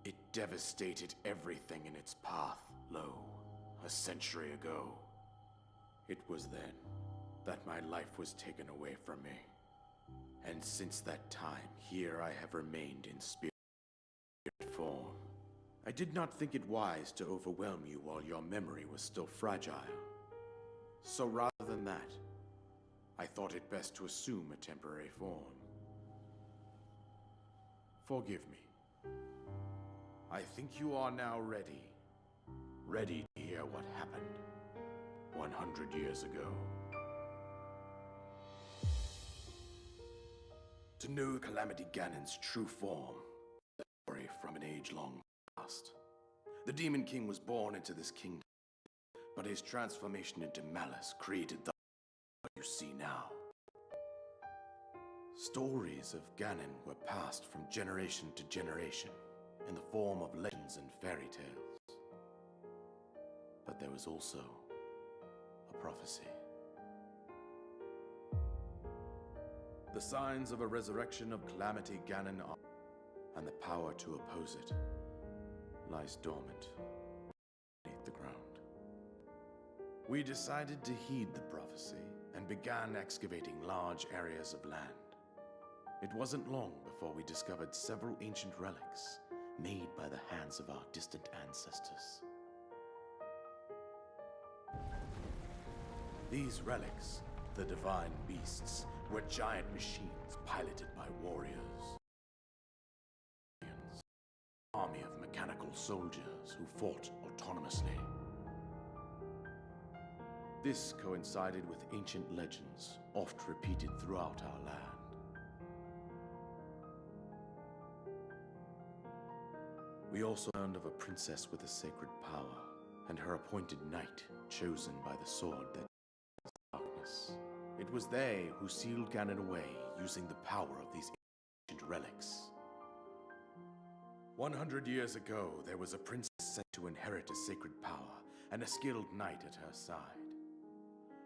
It devastated everything in its path, lo, a century ago. It was then that my life was taken away from me. And since that time, here I have remained in spirit form. I did not think it wise to overwhelm you while your memory was still fragile. So rather than that, I thought it best to assume a temporary form. Forgive me. I think you are now ready. Ready to hear what happened 100 years ago. To know Calamity Ganon's true form, a story from an age-long past. The Demon King was born into this kingdom, but his transformation into malice created the what you see now. Stories of Ganon were passed from generation to generation in the form of legends and fairy tales. But there was also a prophecy. The signs of a resurrection of Calamity Ganon are, and the power to oppose it lies dormant beneath the ground. We decided to heed the prophecy and began excavating large areas of land. It wasn't long before we discovered several ancient relics, made by the hands of our distant ancestors. These relics, the divine beasts, were giant machines piloted by warriors. An army of mechanical soldiers who fought autonomously. This coincided with ancient legends, oft repeated throughout our land. We also learned of a princess with a sacred power, and her appointed knight, chosen by the sword that darkness. It was they who sealed Ganon away using the power of these ancient relics. 100 years ago, there was a princess sent to inherit a sacred power and a skilled knight at her side.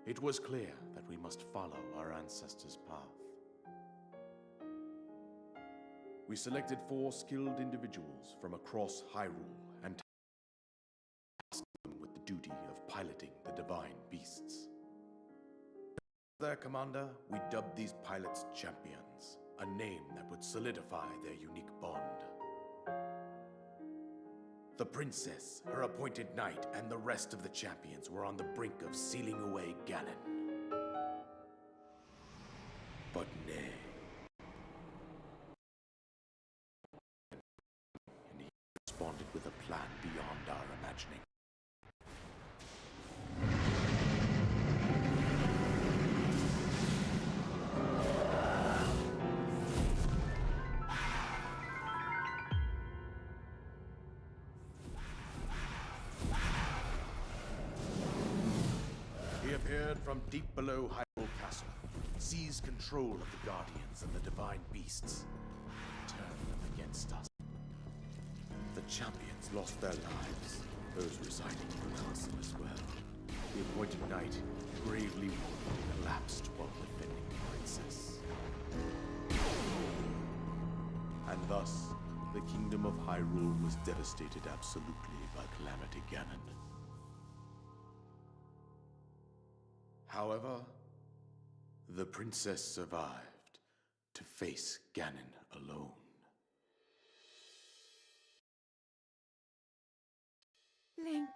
It was clear that we must follow our ancestors' path. We selected 4 skilled individuals from across Hyrule and tasked them with the duty of piloting the divine beasts. As their commander, we dubbed these pilots champions, a name that would solidify their unique bond. The princess, her appointed knight, and the rest of the champions were on the brink of sealing away Ganon. But nay. And he responded with a plan beyond our imagining. He appeared from deep below Hyrule Castle, seized control of the Guardians and the Divine Beasts, turned them against us. The champions lost their lives, those residing in the castle as well. The appointed knight, gravely wounded, collapsed while defending the princess. And thus, the kingdom of Hyrule was devastated absolutely by Calamity Ganon. However, the princess survived to face Ganon alone. Link,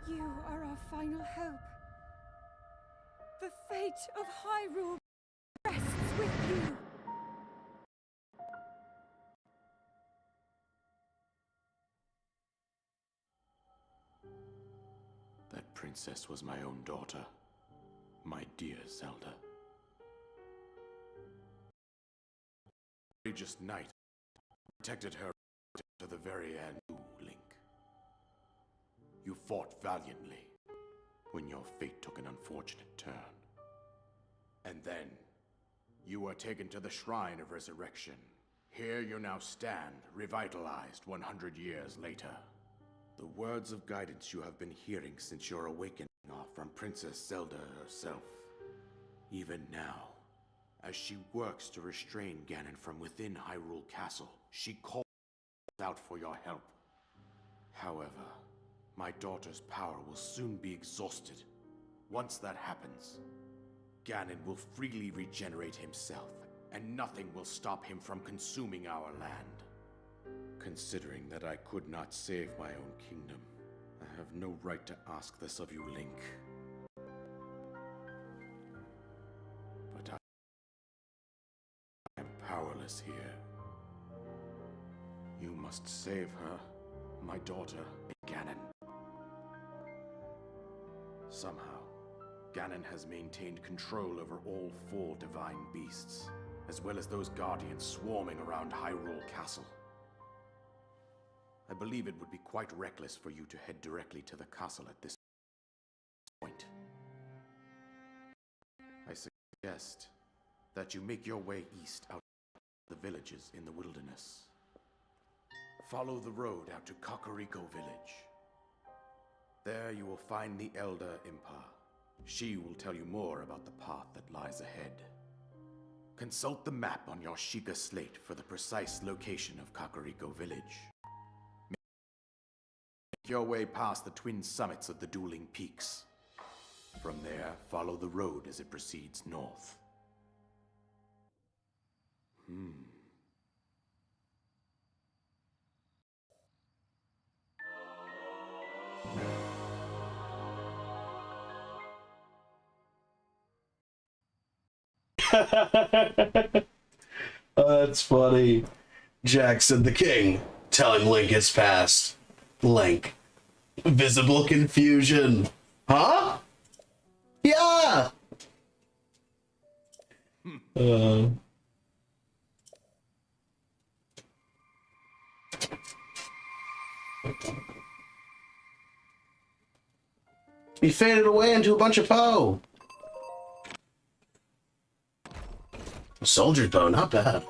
you are our final hope. The fate of Hyrule rests with you. That princess was my own daughter, my dear Zelda. Courageous knight protected her to the very end, Link. You fought valiantly when your fate took an unfortunate turn. And then, you were taken to the Shrine of Resurrection. Here you now stand, revitalized 100 years later. The words of guidance you have been hearing since your awakening are from Princess Zelda herself. Even now, as she works to restrain Ganon from within Hyrule Castle, she calls out for your help. However, my daughter's power will soon be exhausted. Once that happens, Ganon will freely regenerate himself, and nothing will stop him from consuming our land. Considering that I could not save my own kingdom, I have no right to ask this of you, Link. But I am powerless here. You must save her, my daughter, Ganon. Somehow, Ganon has maintained control over all 4 divine beasts, as well as those guardians swarming around Hyrule Castle. I believe it would be quite reckless for you to head directly to the castle at this point. I suggest that you make your way east out of the villages in the wilderness. Follow the road out to Kakariko Village. There you will find the Elder Impa. She will tell you more about the path that lies ahead. Consult the map on your Sheikah slate for the precise location of Kakariko Village. Make your way past the twin summits of the dueling peaks. From there, follow the road as it proceeds north. That's funny. Jackson the King telling Link his past. Link. Visible confusion. Huh? Yeah! He faded away into a bunch of Poe. A soldier's bow, not bad.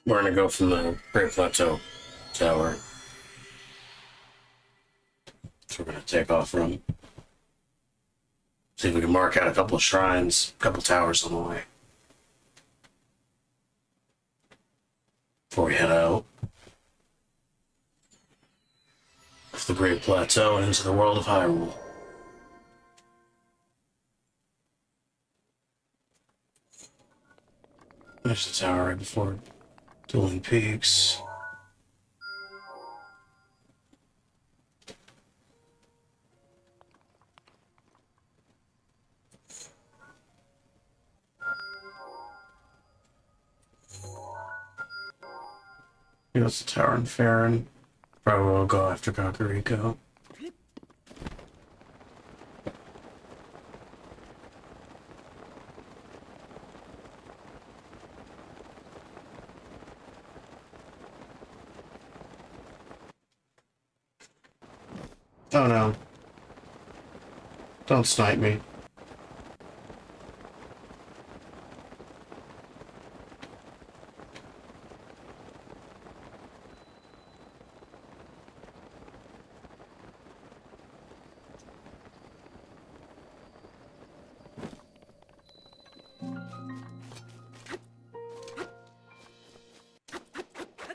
We're gonna go from the Great Plateau Tower. So we're gonna take off from. See if we can mark out a couple of shrines, a couple towers on the way. Before we head out of the Great Plateau and into the world of Hyrule. There's the tower right before Dueling Peaks. Here's the tower in Farron. Probably will go after Kakariko. Oh no. Don't snipe me.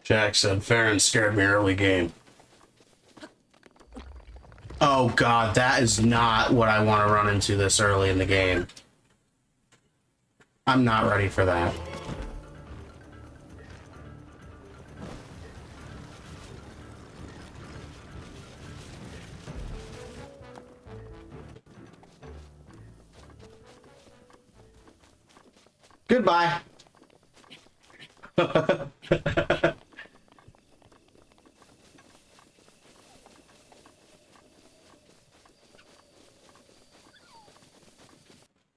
Jack said, Farron scared me early game. Oh god, that is not what I want to run into this early in the game. I'm not ready for that. Goodbye.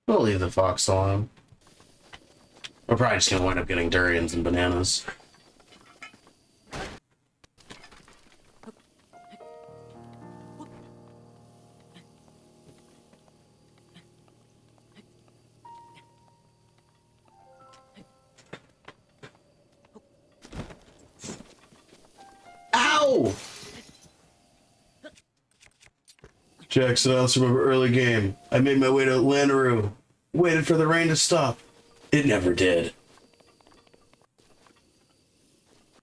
We'll leave the fox alone. We're probably just gonna wind up getting durians and bananas. Ow! Jackson, I also remember early game. I made my way to Landaroo. Waited for the rain to stop. It never did.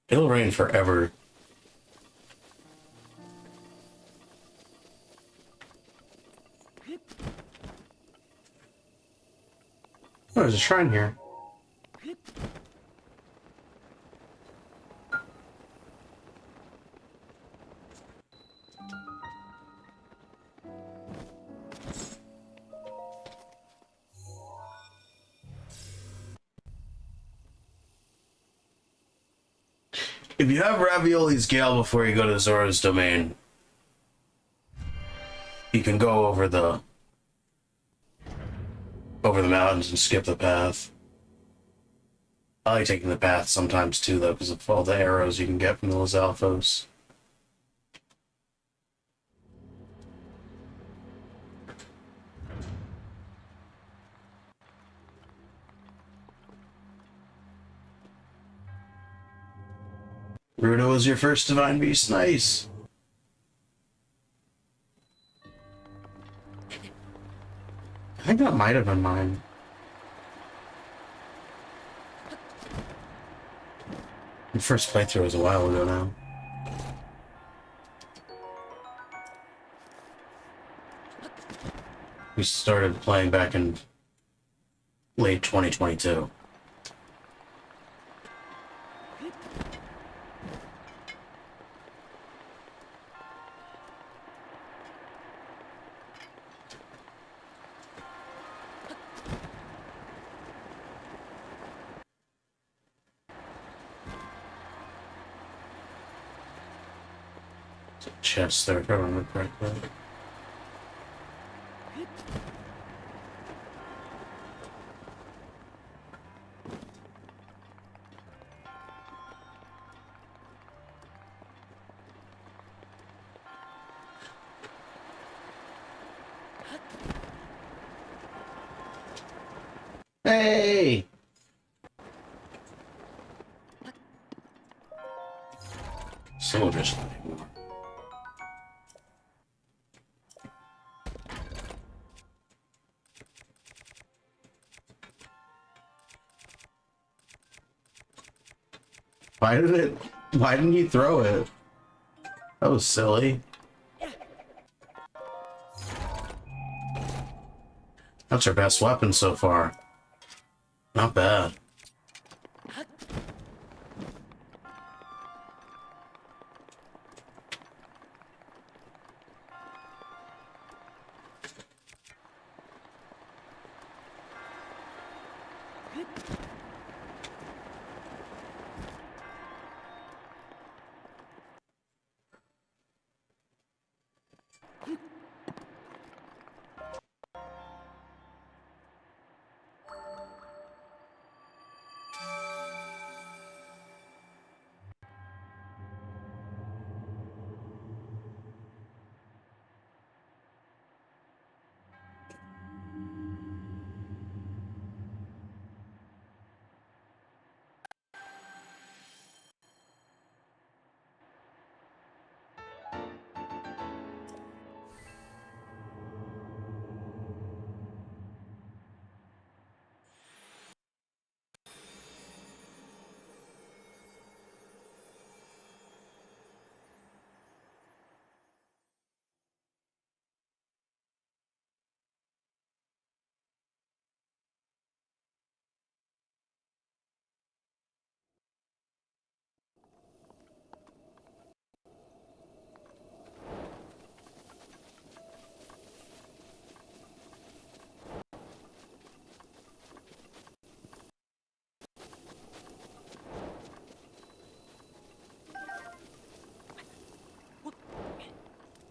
It'll rain forever. Oh, there's a shrine here. If you have Ravioli's Gale before you go to Zora's Domain, you can go over the mountains and skip the path. I like taking the path sometimes too, though, because of all the arrows you can get from the Lizalfos. Rudo was your first Divine Beast. Nice. I think that might have been mine. The first playthrough was a while ago now. We started playing back in late 2022. Chest there, if I remember correctly. Hey! Soldiers anymore. Why didn't he throw it? That was silly. That's our best weapon so far. Not bad.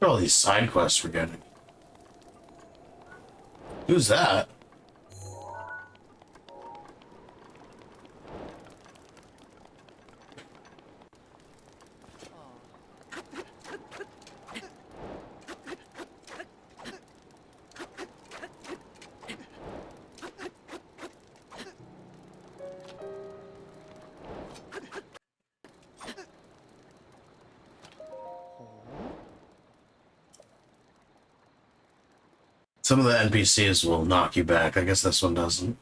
Look at all these side quests we're getting. Who's that? Some of the NPCs will knock you back. I guess this one doesn't.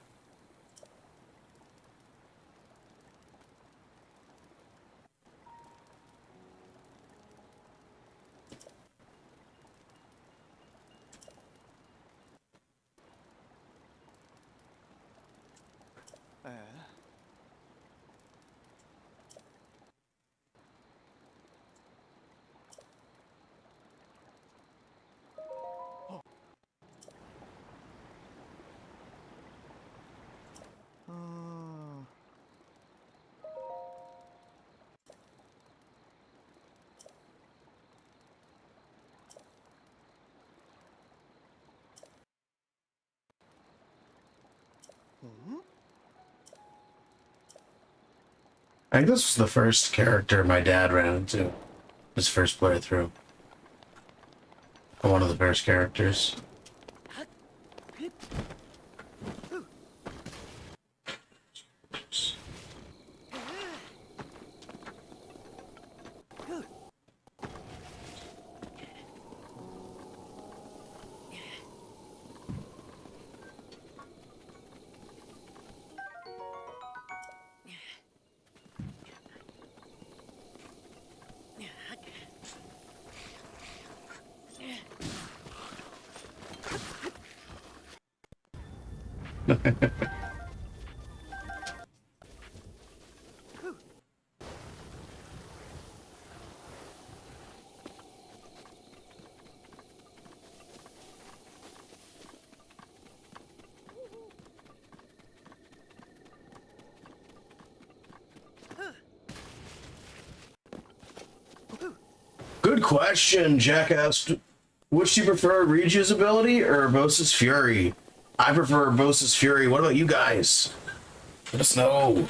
I think this was the first character my dad ran into. His first playthrough. One of the first characters. Good question. Jack asked, which do you prefer, Ryuju's ability or Urbosa's Fury? I prefer Urbosa's Fury. What about you guys? Let us know.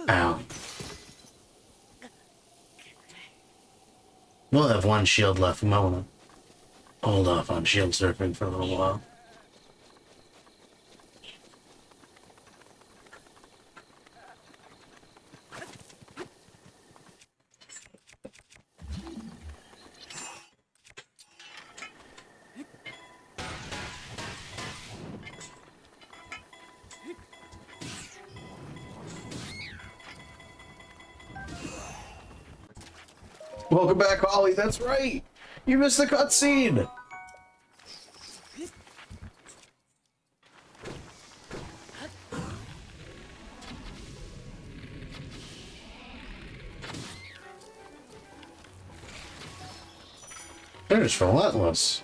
Ow. We'll have one shield left. We might want to hold off on shield surfing for a little while. Welcome back, Holly. That's right. You missed the cutscene. They're just relentless.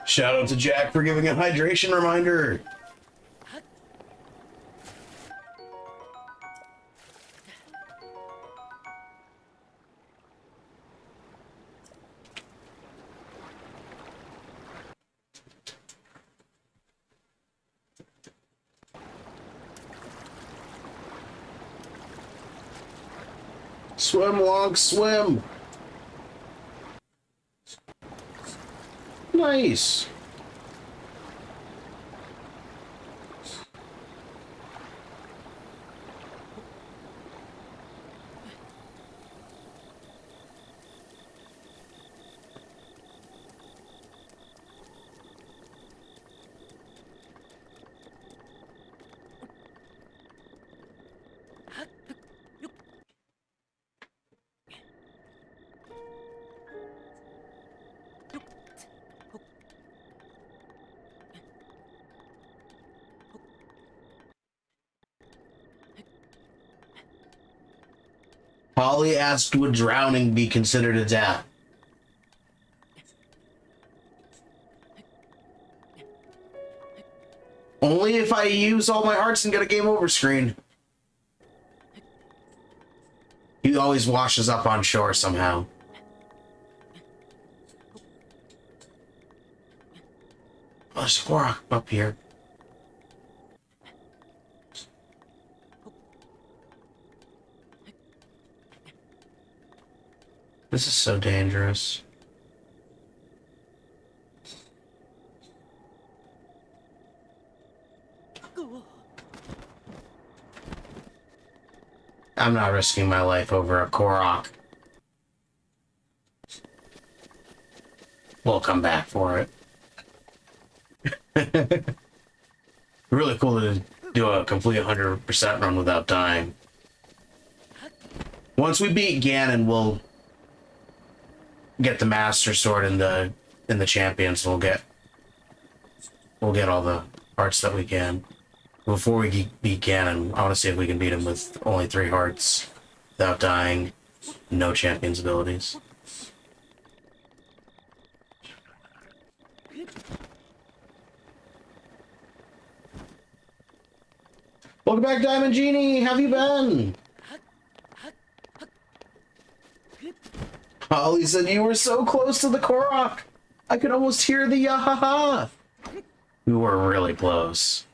Shout out to Jack for giving a hydration reminder. Swim, Wonk, swim. Nice. Holly asked, would drowning be considered a death? Only if I use all my hearts and get a game over screen. He always washes up on shore somehow. Oh, there's a Korok up here. This is so dangerous. I'm not risking my life over a Korok. We'll come back for it. Really cool to do a complete 100% run without dying. Once we beat Ganon, we'll get the Master Sword in the champions. We'll get all the hearts that we can. Before we beat Ganon, I want to see if we can beat him with only 3 hearts, without dying, no champions abilities. Welcome back, Diamond Genie. How have you been? Holly said you were so close to the Korok. I could almost hear the yahaha. We were really close.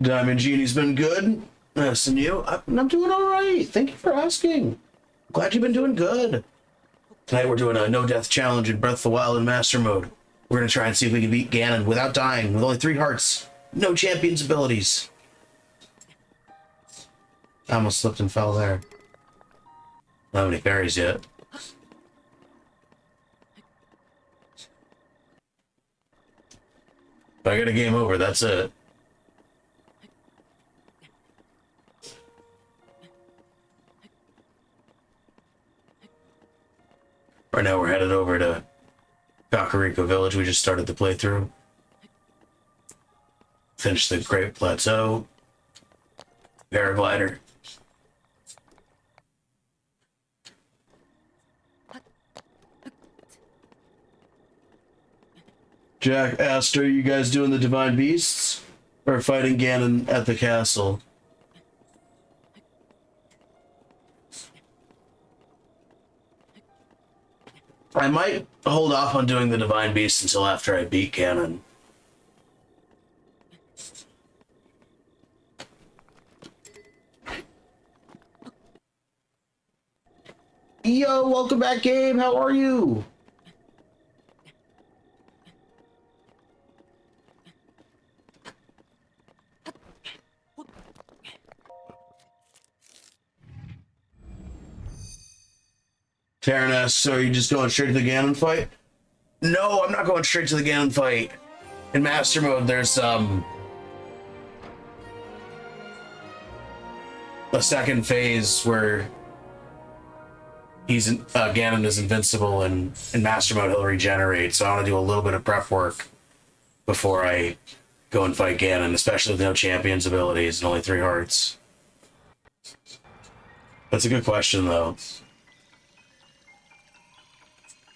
Diamond Genie's been good. Nice, and you? I'm doing all right. Thank you for asking. Glad you've been doing good. Tonight we're doing a no-death challenge in Breath of the Wild in Master Mode. We're going to try and see if we can beat Ganon without dying, with only 3 hearts. No champions abilities. I almost slipped and fell there. Don't have any berries yet. If I get a game over, that's it. Right now we're headed over to Kakariko Village. We just started the playthrough. Finished the Great Plateau. Paraglider. Jack asked, are you guys doing the Divine Beasts? Or fighting Ganon at the castle? I might hold off on doing the Divine Beasts until after I beat Ganon. Yo, welcome back, Gabe. How are you? Taryn asks, so are you just going straight to the Ganon fight? No, I'm not going straight to the Ganon fight. In Master Mode, there's a second phase where Ganon is invincible, and in Master Mode he'll regenerate. So I want to do a little bit of prep work before I go and fight Ganon, especially with no Champion's abilities and only 3 hearts. That's a good question, though.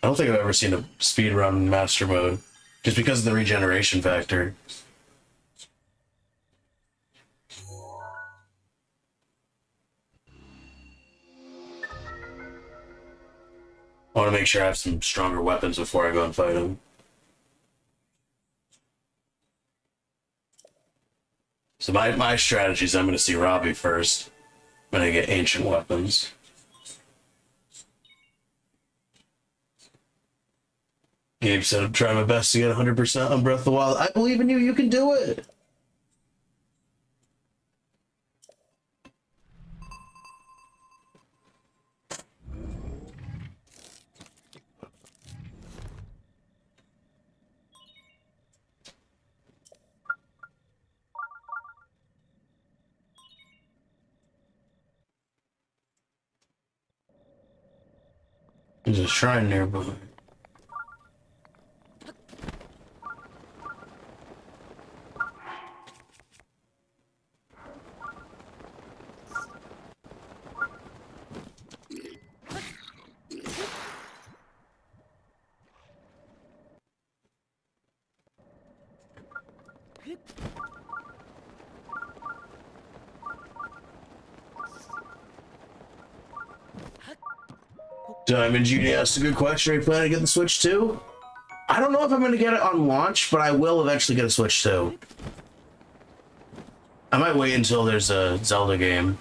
I don't think I've ever seen a speedrun in Master Mode, just because of the regeneration factor. I want to make sure I have some stronger weapons before I go and fight him. So my strategy is I'm going to see Robbie first. I'm going to get ancient weapons. Gabe said I'm trying my best to get 100% on Breath of the Wild. I believe in you. You can do it. There's a shrine nearby. Diamond Judy asked a good question. Are you planning to get the Switch 2? I don't know if I'm going to get it on launch, but I will eventually get a Switch 2. I might wait until there's a Zelda game.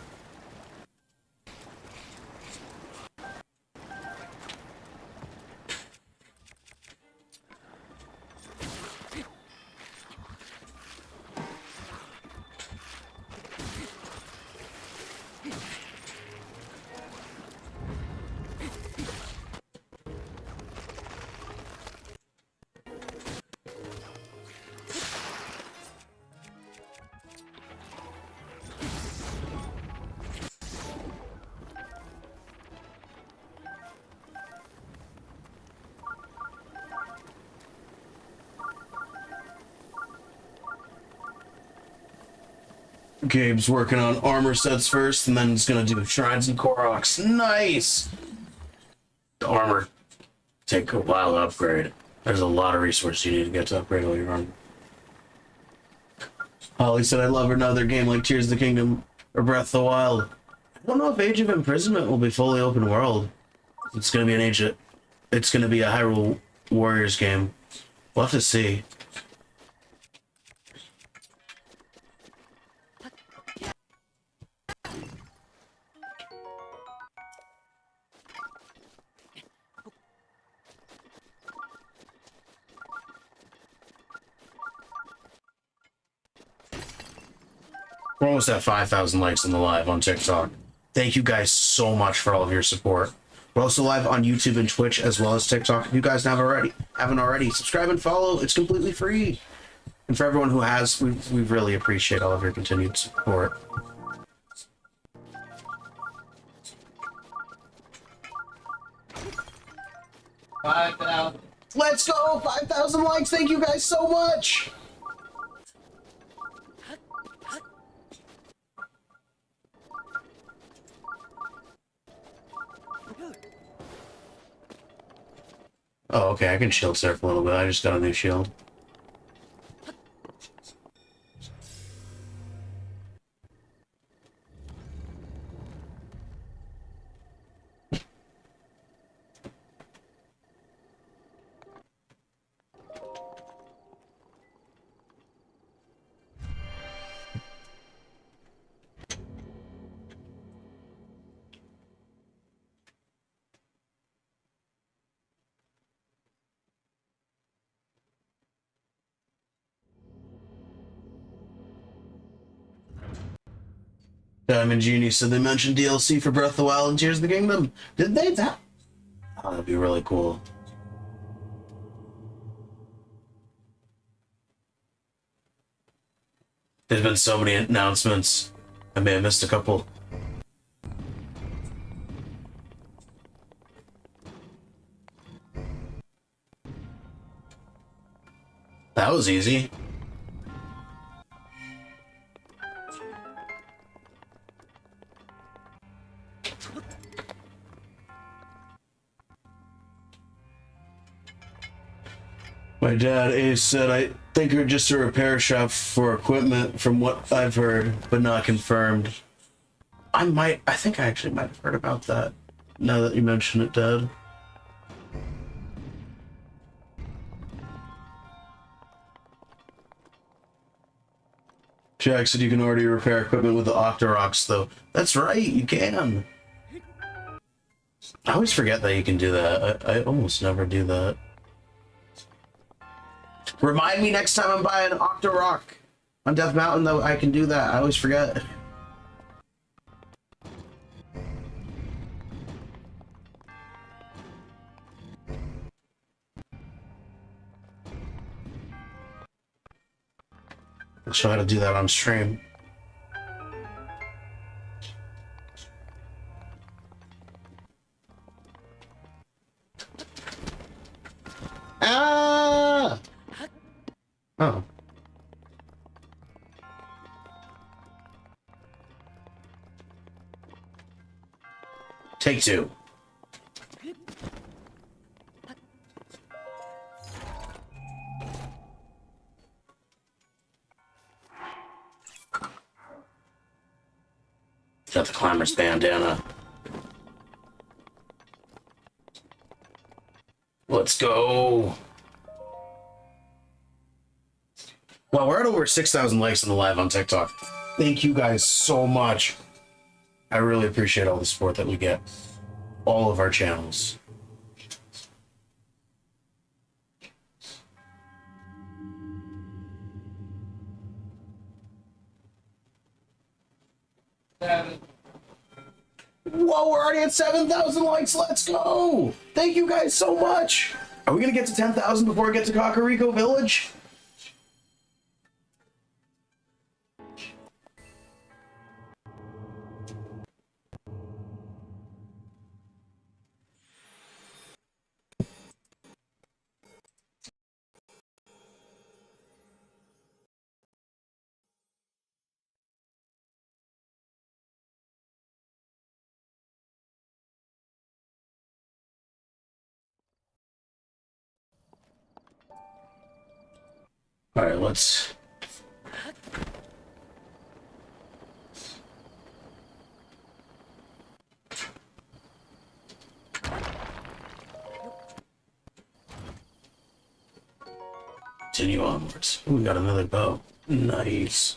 Gabe's working on armor sets first, and then he's gonna do shrines and Koroks. Nice! The armor take a while to upgrade. There's a lot of resources you need to get to upgrade all your armor. Holly said, I love another game like Tears of the Kingdom or Breath of the Wild. I don't know if Age of Imprisonment will be fully open world. It's gonna be it's gonna be a Hyrule Warriors game. We'll have to see. We're almost at 5,000 likes on the live on TikTok. Thank you guys so much for all of your support. We're also live on YouTube and Twitch as well as TikTok. If you guys haven't already, subscribe and follow. It's completely free. And for everyone who has, we really appreciate all of your continued support. Let's go! 5,000 likes! Thank you guys so much! Oh, okay, I can shield surf a little bit. I just got a new shield. Diamond Genie said they mentioned DLC for Breath of the Wild and Tears of the Kingdom. Did they? Oh, that'd be really cool. There's been so many announcements. I may have missed a couple. That was easy. My dad, Ace, said, I think you're just a repair shop for equipment from what I've heard, but not confirmed. I think I actually might have heard about that, now that you mention it, Dad. Jack said you can already repair equipment with the Octoroks, though. That's right, you can. I always forget that you can do that. I almost never do that. Remind me next time I'm buying an Octorok on Death Mountain, though. I can do that. I always forget. I'll show how to do that on stream. Ah! Oh. Take two. Got the climber's bandana. Let's go. Well, we're at over 6,000 likes on the live on TikTok. Thank you guys so much. I really appreciate all the support that we get. All of our channels. Whoa, we're already at 7,000 likes. Let's go. Thank you guys so much. Are we going to get to 10,000 before we get to Kakariko Village? All right, let's... continue onwards. Ooh, we got another bow. Nice.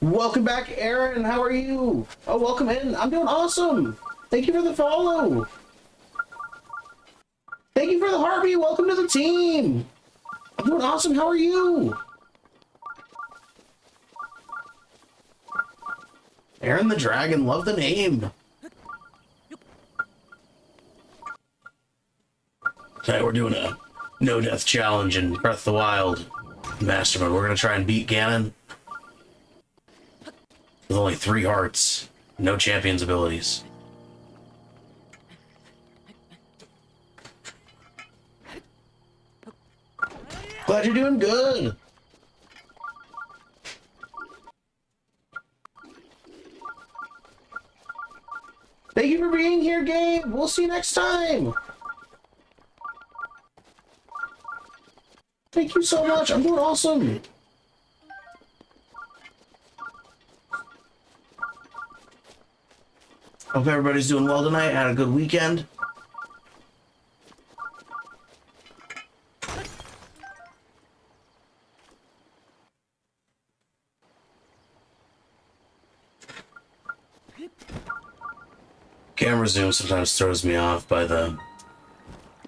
Welcome back, Aaron. How are you? Oh, welcome in. I'm doing awesome. Thank you for the follow. Thank you for the heartbeat. Welcome to the team. I'm doing awesome. How are you? Aaron the Dragon, love the name. Okay, we're doing a no-death challenge in Breath of the Wild Master Mode. We're gonna try and beat Ganon with only 3 hearts, no champion's abilities. Glad you're doing good. Thank you for being here, Gabe. We'll see you next time. Thank you so much. I'm doing awesome. Hope everybody's doing well tonight. Had a good weekend. Camera zoom sometimes throws me off by the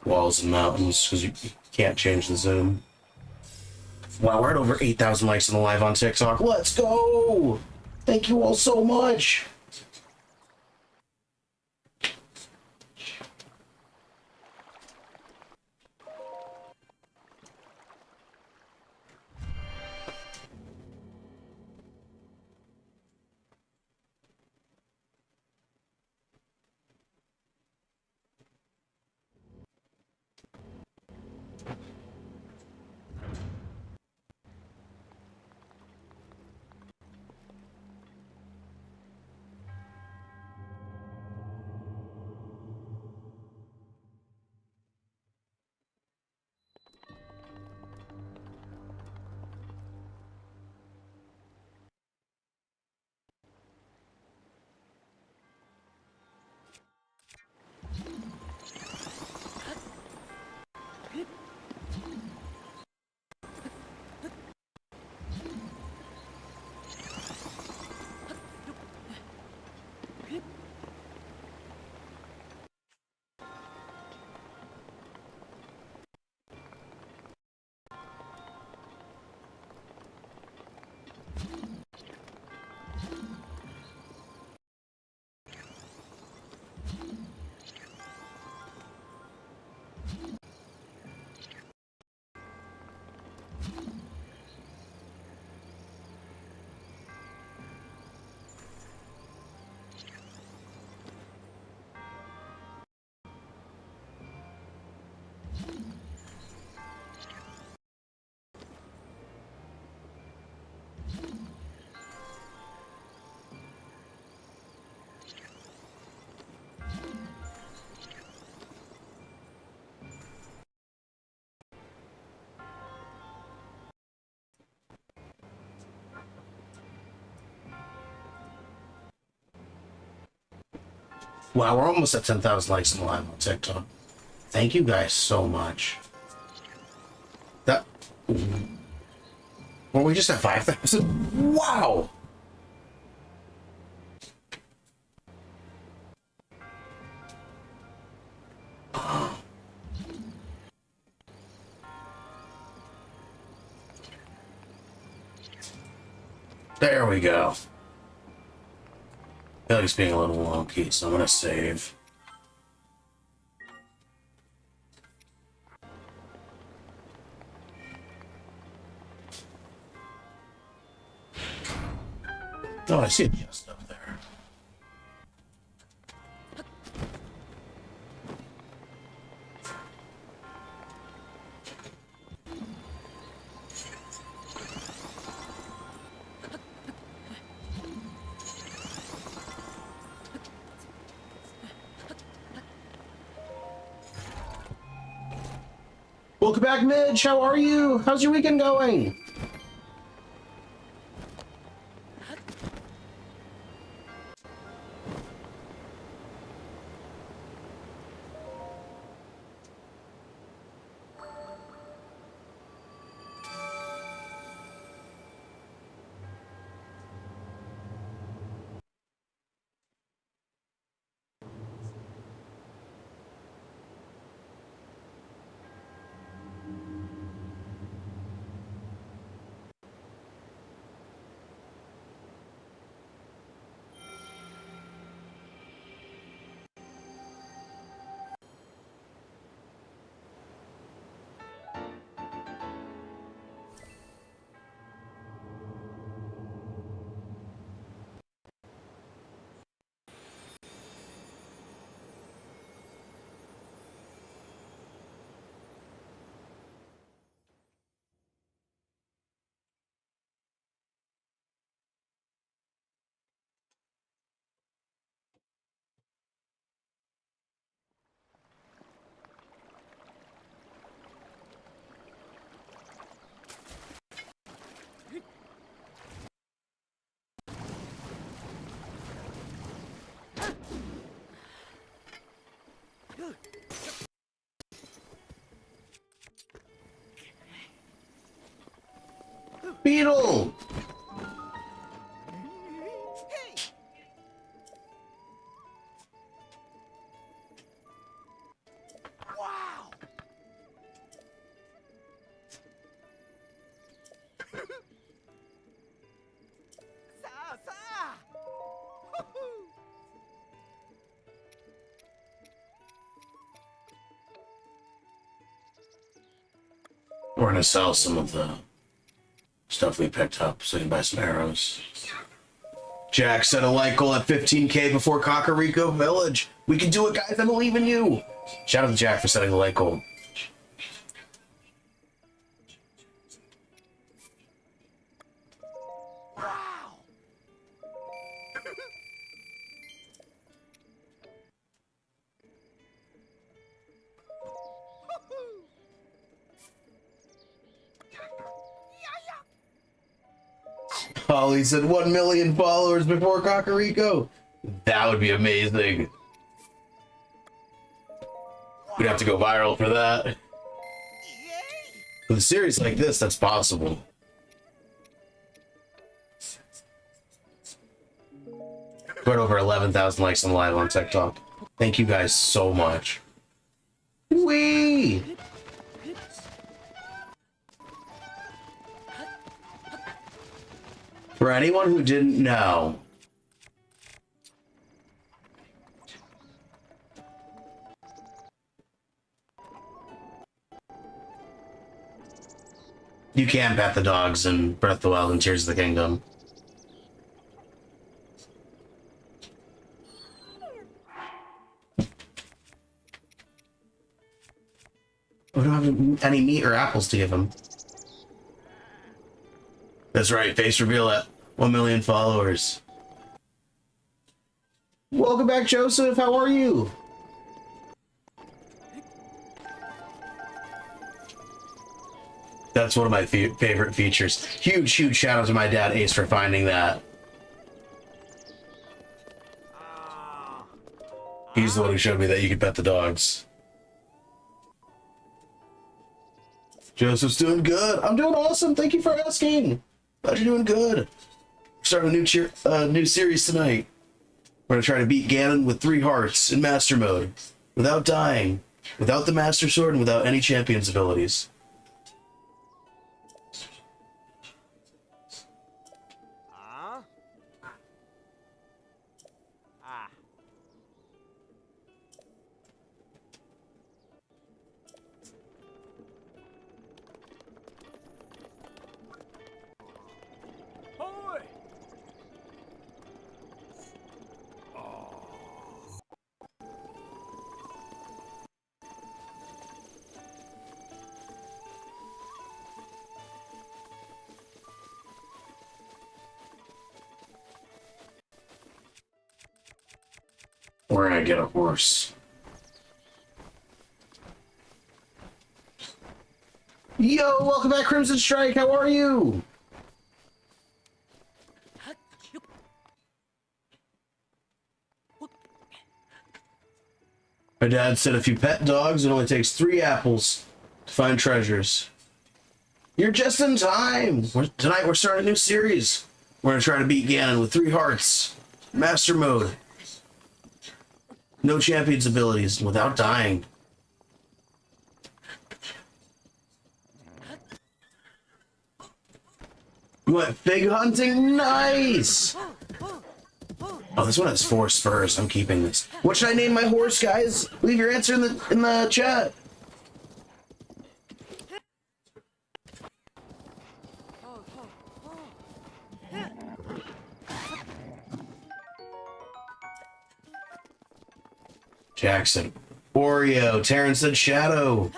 walls and mountains because you can't change the zoom. Wow, we're at over 8,000 likes on the live on TikTok. Let's go! Thank you all so much. Wow, we're almost at 10,000 likes in the live on TikTok. Thank you guys so much. That... Were we just at 5,000? Wow! There we go. I feel like it's being a little wonky, so I'm gonna save. Oh, I see it just up there. Welcome back, Midge. How are you? How's your weekend going? Beetle! We're gonna sell some of the stuff we picked up so we can buy some arrows. Jack set a light goal at 15K before Kakariko Village. We can do it, guys. I believe in you. Shout out to Jack for setting the light goal. Holly said 1 million followers before Kakariko. That would be amazing. We'd have to go viral for that. With a series like this, that's possible. Got over 11,000 likes on live on TikTok. Thank you guys so much. Wee! For anyone who didn't know, you can pet the dogs in Breath of the Wild and Tears of the Kingdom. We don't have any meat or apples to give him. That's right, face reveal at 1 million followers. Welcome back, Joseph. How are you? That's one of my favorite features. Huge shout out to my dad, Ace, for finding that. He's the one who showed me that you could pet the dogs. Joseph's doing good. I'm doing awesome. Thank you for asking. Glad you're doing good. Starting a new series tonight. We're gonna try to beat Ganon with 3 hearts in Master Mode, without dying, without the Master Sword, and without any Champion's abilities. We're gonna get a horse. Yo, welcome back, Crimson Strike. How are you? My dad said if you pet dogs, it only takes 3 apples to find treasures. You're just in time. Tonight we're starting a new series. We're gonna try to beat Ganon with 3 hearts. Master Mode. No Champion's abilities, without dying. You went fig hunting? Nice! Oh, this one has 4 spurs. I'm keeping this. What should I name my horse, guys? Leave your answer in the chat. Jackson. Oreo. Terrence said Shadow.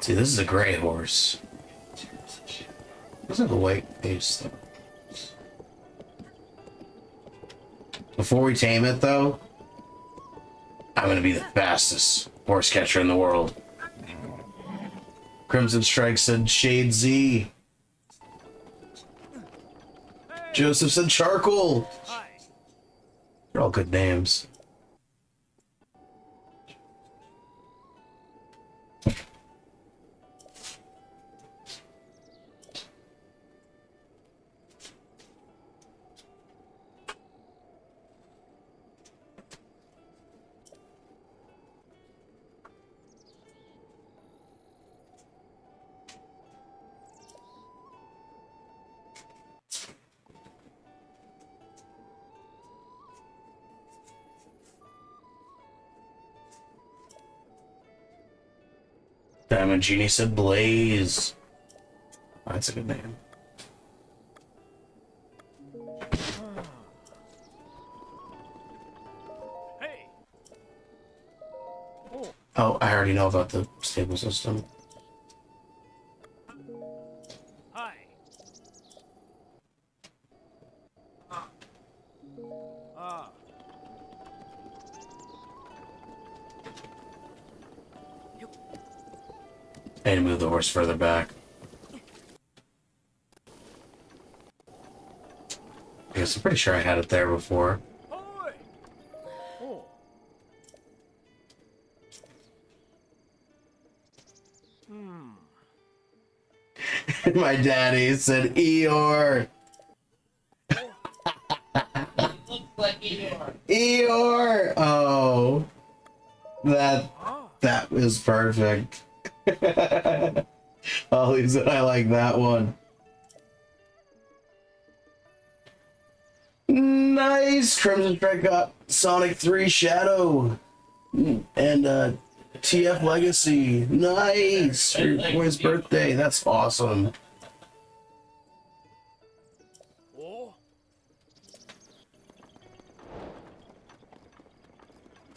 See, this is a gray horse. Doesn't have a white face, though. Before we tame it, though, I'm gonna be the fastest horse catcher in the world. Crimson Strike said Shade Z. Joseph said Charcoal. They're all good names. Diamond Genie said Blaze. Oh, that's a good name. Oh, I already know about the stable system. I need to move the horse further back. I guess I'm pretty sure I had it there before. My daddy said Eeyore. Looks like Eeyore. Eeyore! Oh, that was perfect. Ollie said I like that one. Nice! Crimson Strike got Sonic 3 Shadow and TF Legacy. Nice! For your boy's birthday. That's awesome.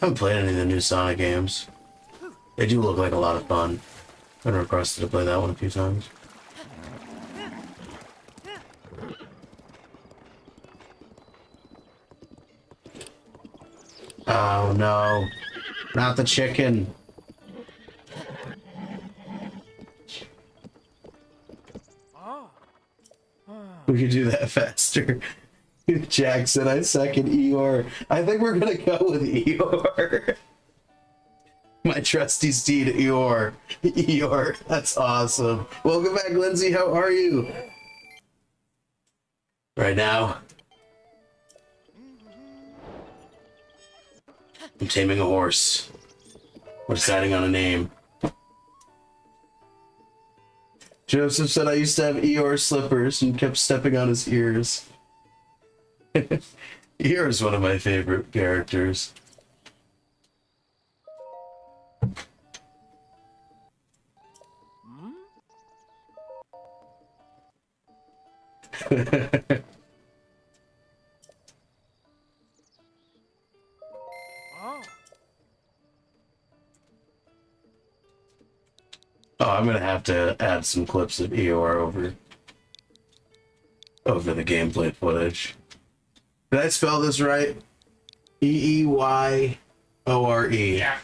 I haven't played any of the new Sonic games. They do look like a lot of fun. I've been requested to play that one a few times. Oh no, not the chicken. We could do that faster. Jackson, I second Eeyore. I think we're gonna go with Eeyore. My trusty steed, Eeyore. Eeyore, that's awesome. Welcome back, Lindsay. How are you? Right now, I'm taming a horse. We're deciding on a name. Joseph said I used to have Eeyore slippers and kept stepping on his ears. Eeyore is one of my favorite characters. Oh, I'm gonna have to add some clips of Eeyore over the gameplay footage. Did I spell this right? Eeyore. Yeah.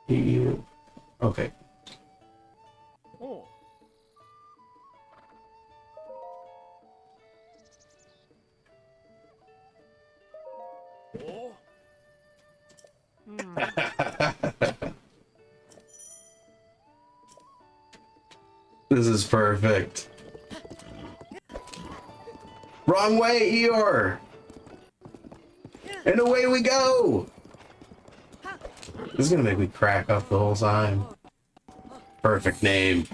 Yeah. Okay. This is perfect. Wrong way, Eeyore! And away we go! This is gonna make me crack up the whole time. Perfect name.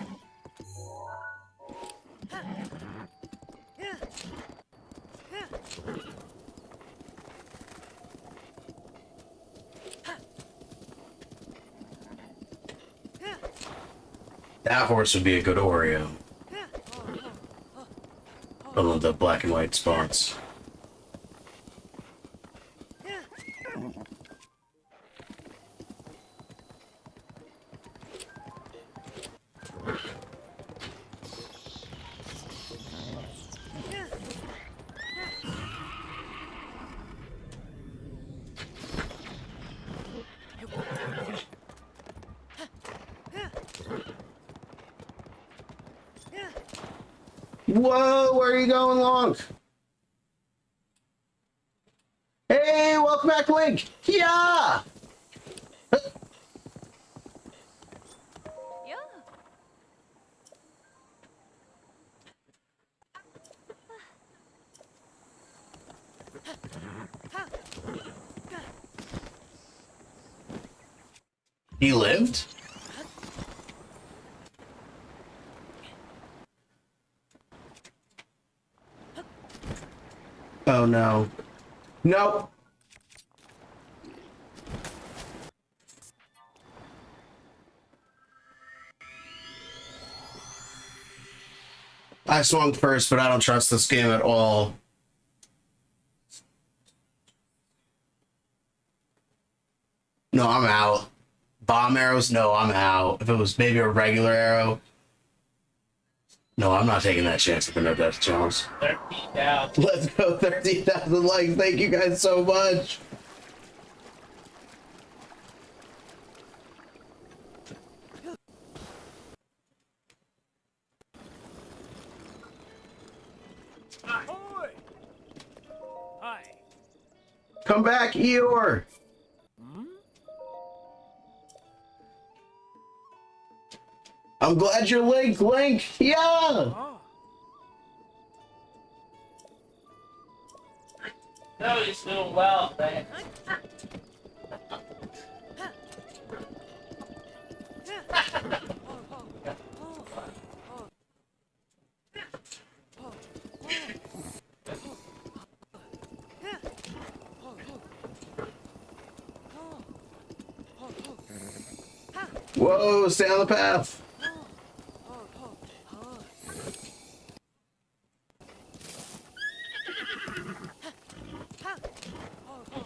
That horse would be a good Oreo. I love the black and white spots. Whoa, where are you going, Long? Hey, welcome back, Link! Yeah! He lived? Oh no. Nope. I swung first, but I don't trust this game at all. No, I'm out. Bomb arrows? No, I'm out. If it was maybe a regular arrow. No, I'm not taking that chance at the No Death Challenge. 13,000. Let's go, 13,000 likes. Thank you guys so much. Hi. Come back, Eeyore. I'm glad you're linked, Link. Yeah. No, he's doing well, man. Whoa, stay on the path.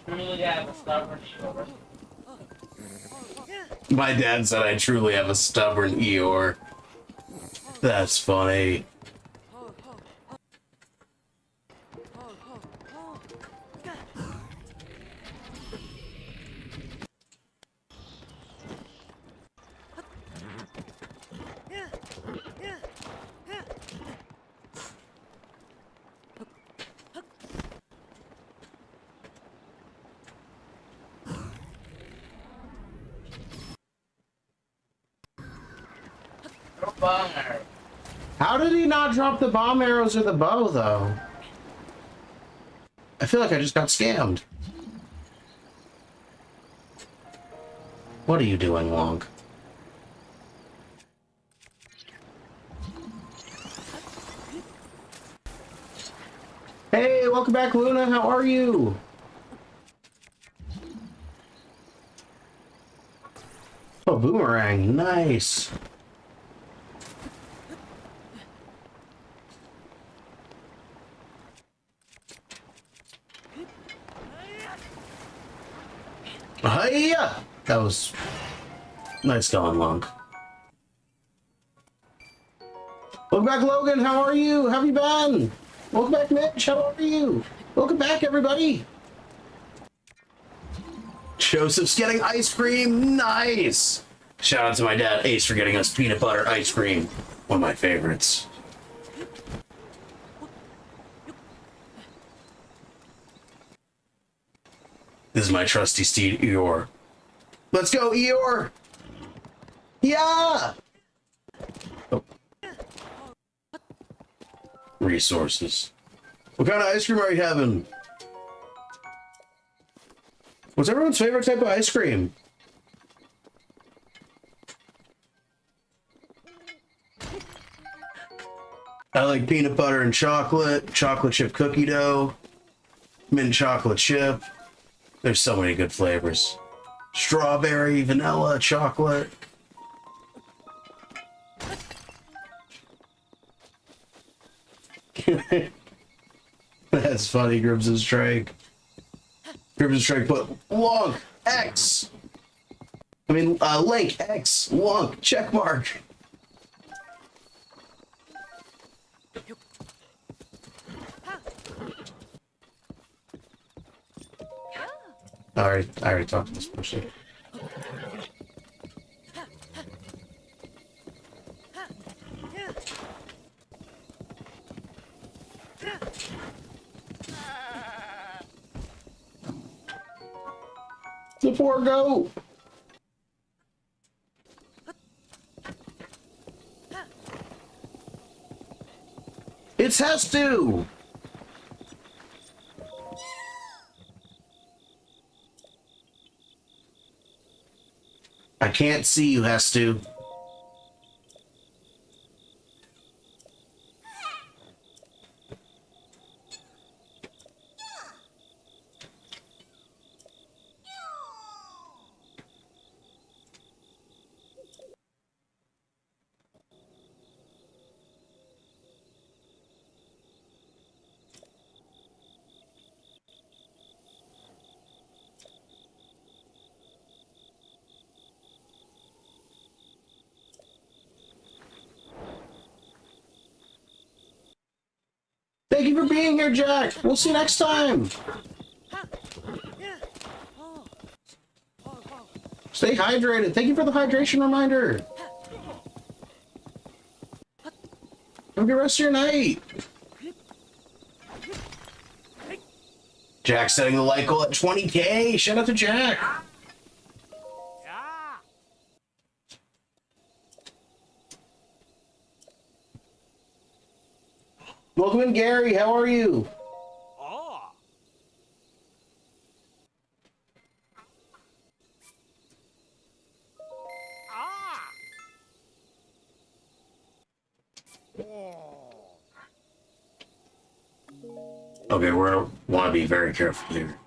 Really have a stubborn Eeyore. My dad said I truly have a stubborn Eeyore. That's funny. No bomb arrow. How did he not drop the bomb arrows or the bow, though? I feel like I just got scammed. What are you doing, Wonk? Hey, welcome back, Luna. How are you? Oh, boomerang. Nice. Hyah! That was nice going, Long. Welcome back, Logan. How are you? How have you been? Welcome back, Mitch. How are you? Welcome back, everybody. Joseph's getting ice cream. Nice. Shout out to my dad, Ace, for getting us peanut butter ice cream. One of my favorites. This is my trusty steed, Eeyore. Let's go, Eeyore! Yeah! Oh. Resources. What kind of ice cream are you having? What's everyone's favorite type of ice cream? I like peanut butter and chocolate, chocolate chip cookie dough, mint chocolate chip. There's so many good flavors. Strawberry, vanilla, chocolate. That's funny, Gribbs' Strike. Gribbs' Strike put Lunk X. I mean, Link X, Lunk, check mark. I already talked to this person. The poor goat. It's has to. I can't see you, has to. you for being here, Jack. We'll see you next time. Stay hydrated. Thank you for the hydration reminder. Have a good rest of your night. Jack setting the like goal at 20K. Shout out to Jack. Welcome in, Gary. How are you? Okay, we're gonna want to be very careful here.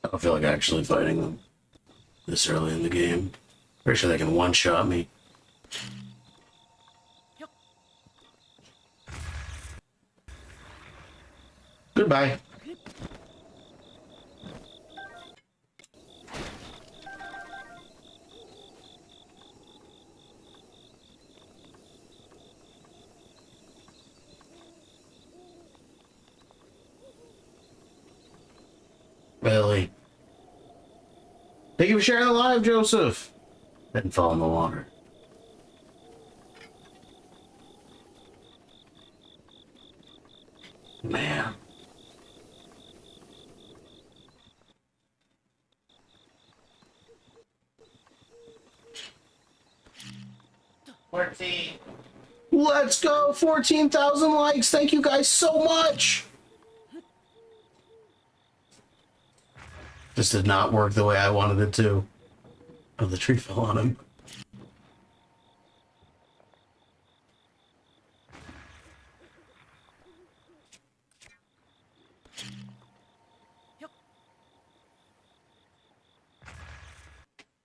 I don't feel like actually fighting them this early in the game. Pretty sure they can one-shot me. Goodbye. Really? Thank you for sharing the live, Joseph. Didn't fall in the water. Man. Let's go! 14,000 likes! Thank you guys so much! This did not work the way I wanted it to. Oh, the tree fell on him.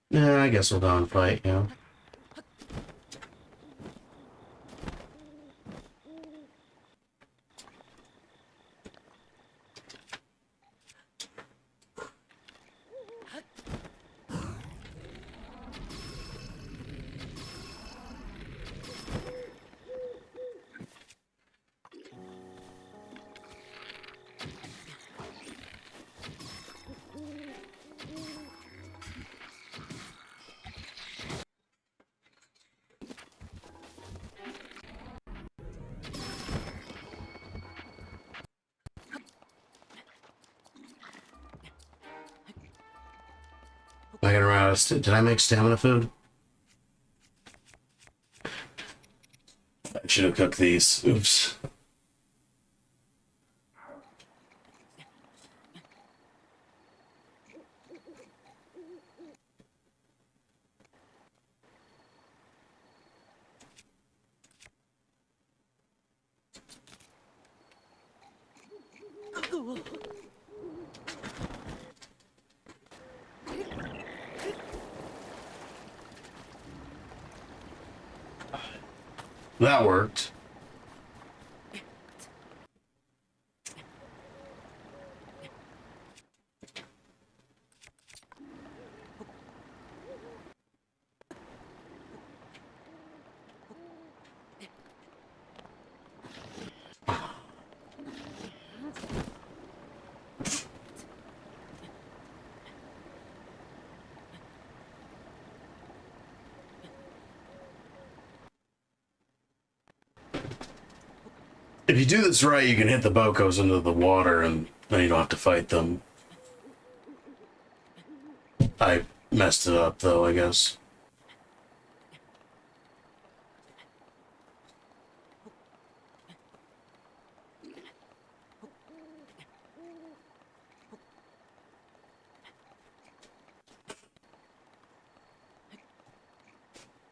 Yeah, I guess we'll go and fight, you know. I gotta run out of did I make stamina food? I should have cooked these. Oops. That worked. If you do this right, you can hit the bocos into the water and then you don't have to fight them. I messed it up though, I guess.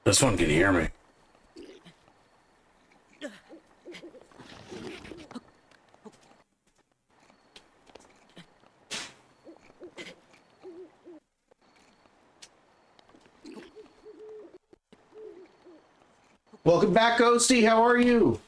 This one can hear me. Welcome back, Ghosty. How are you?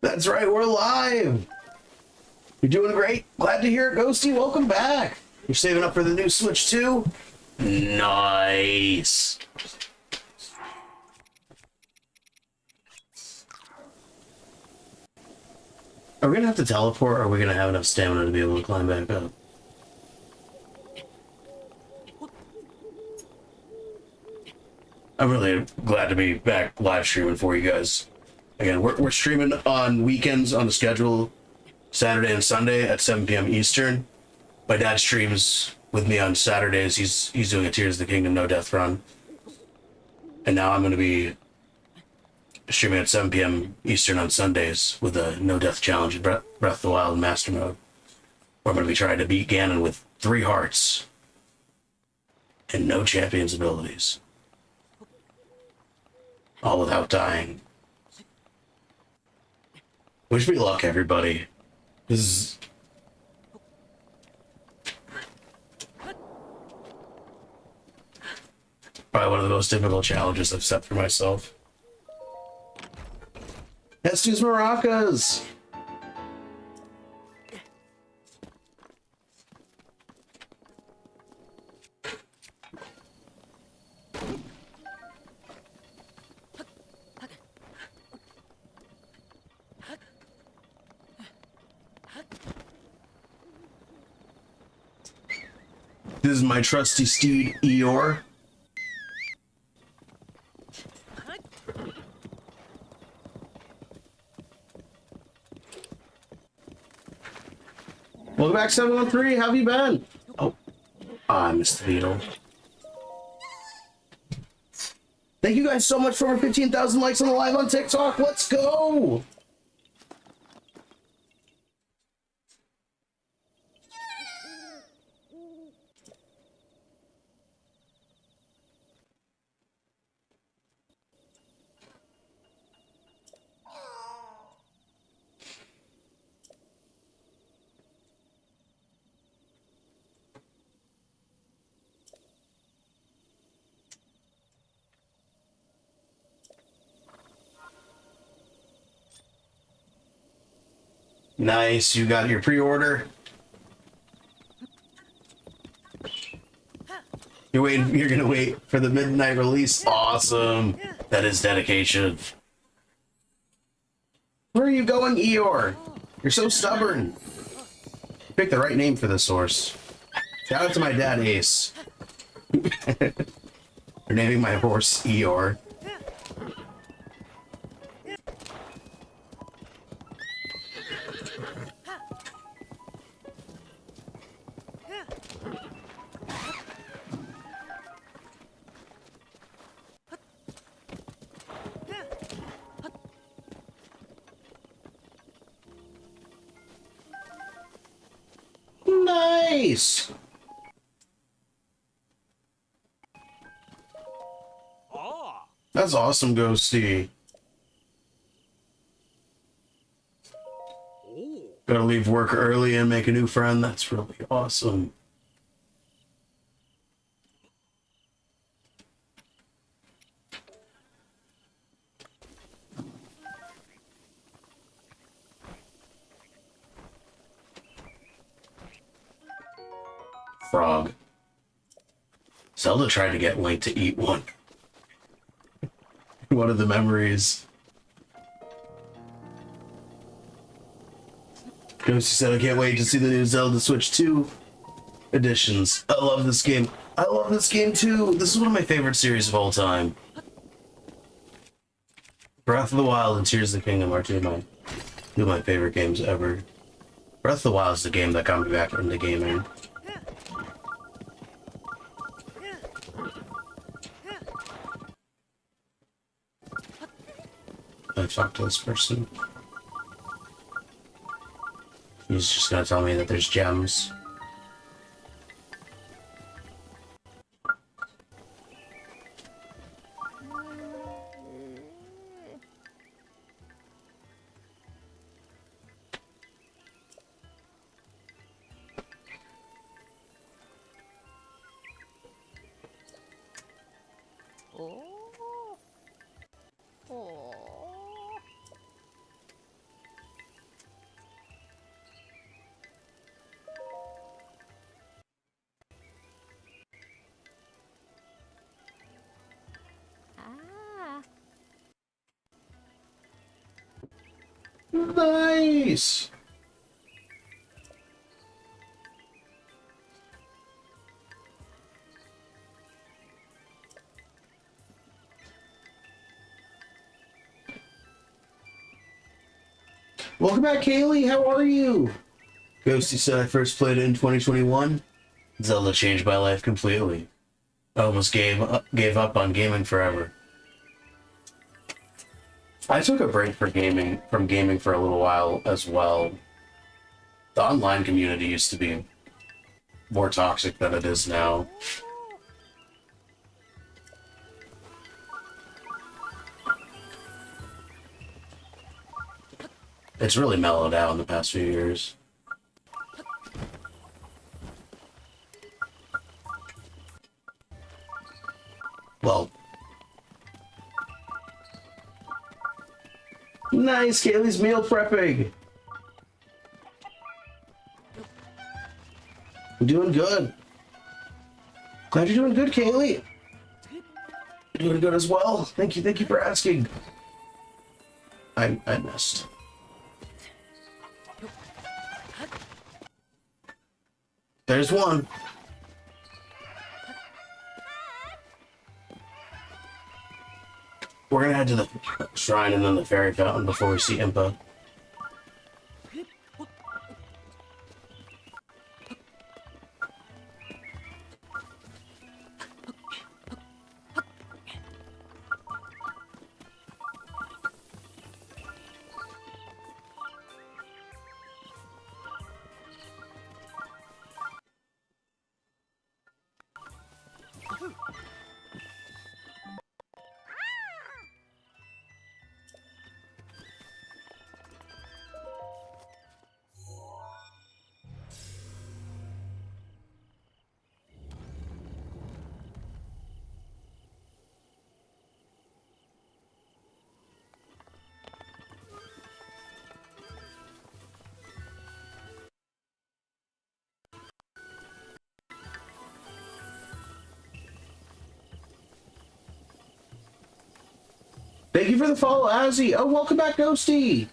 That's right, we're live. You're doing great. Glad to hear it, Ghosty. Welcome back. You're saving up for the new Switch 2? Nice. Are we gonna have to teleport, or are we gonna have enough stamina to be able to climb back up? I'm really glad to be back live streaming for you guys. Again, we're streaming on weekends on the schedule, Saturday and Sunday at 7 p.m. Eastern. My dad streams with me on Saturdays. He's doing a Tears of the Kingdom No Death run. And now I'm going to be streaming at 7 p.m. Eastern on Sundays with a No Death Challenge, Breath of the Wild Master Mode, where I'm going to be trying to beat Ganon with 3 hearts and no champion's abilities. All without dying. Wish me luck, everybody. This is... probably one of the most difficult challenges I've set for myself. Estus Maracas! This is my trusty steed, Eeyore. Welcome back, 713. How have you been? Oh, I missed the beetle. Thank you guys so much for over 15,000 likes on the live on TikTok. Let's go! Nice, you got your pre-order. You're gonna wait for the midnight release. Awesome. That is dedication. Where are you going, Eeyore? You're so stubborn. Pick the right name for this horse. Shout out to my dad, Ace. They're naming my horse Eeyore. Nice! That's awesome, Ghosty. Gotta leave work early and make a new friend. That's really awesome. Frog. Zelda tried to get Link to eat one. One of the memories. Ghosty said, I can't wait to see the new Zelda Switch 2 editions. I love this game. I love this game too. This is one of my favorite series of all time. Breath of the Wild and Tears of the Kingdom are two of my favorite games ever. Breath of the Wild is the game that got me back into gaming. I talked to this person. He's just gonna tell me that there's gems. Nice! Welcome back, Kaylee. How are you? Ghosty said I first played it in 2021. Zelda changed my life completely. I almost gave up on gaming forever. I took a break from gaming for a little while as well. The online community used to be more toxic than it is now. It's really mellowed out in the past few years. Well, nice, Kaylee's meal prepping. I'm doing good. Glad you're doing good, Kaylee. You're doing good as well. Thank you for asking. I missed. There's one. We're gonna head to the shrine and then the fairy fountain before we see Impa. Thank you for the follow, Azzy. Oh, welcome back, Ghosty.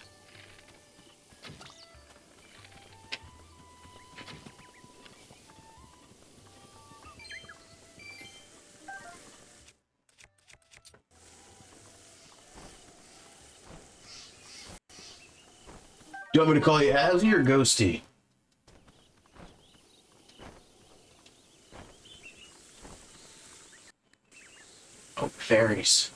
Do you want me to call you Azzy or Ghosty? Oh, fairies.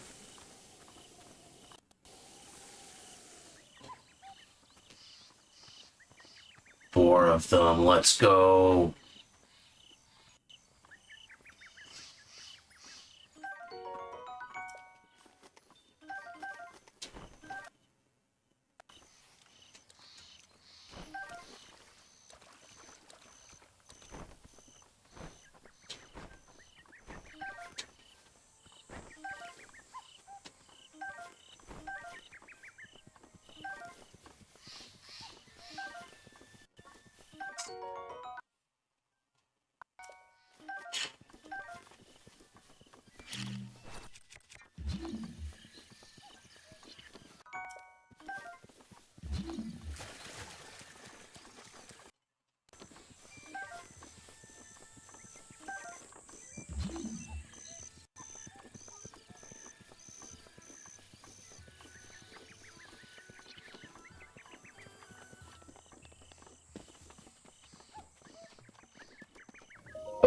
Four of them. Let's go.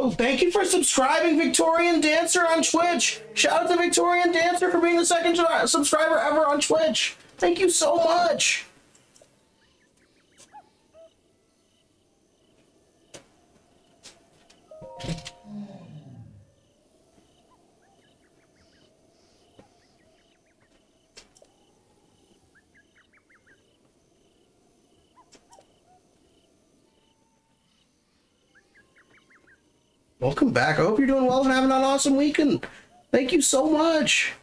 Oh, thank you for subscribing, Victorian Dancer on Twitch. Shout out to Victorian Dancer for being the second subscriber ever on Twitch. Thank you so much. Welcome back. I hope you're doing well and having an awesome weekend. Thank you so much.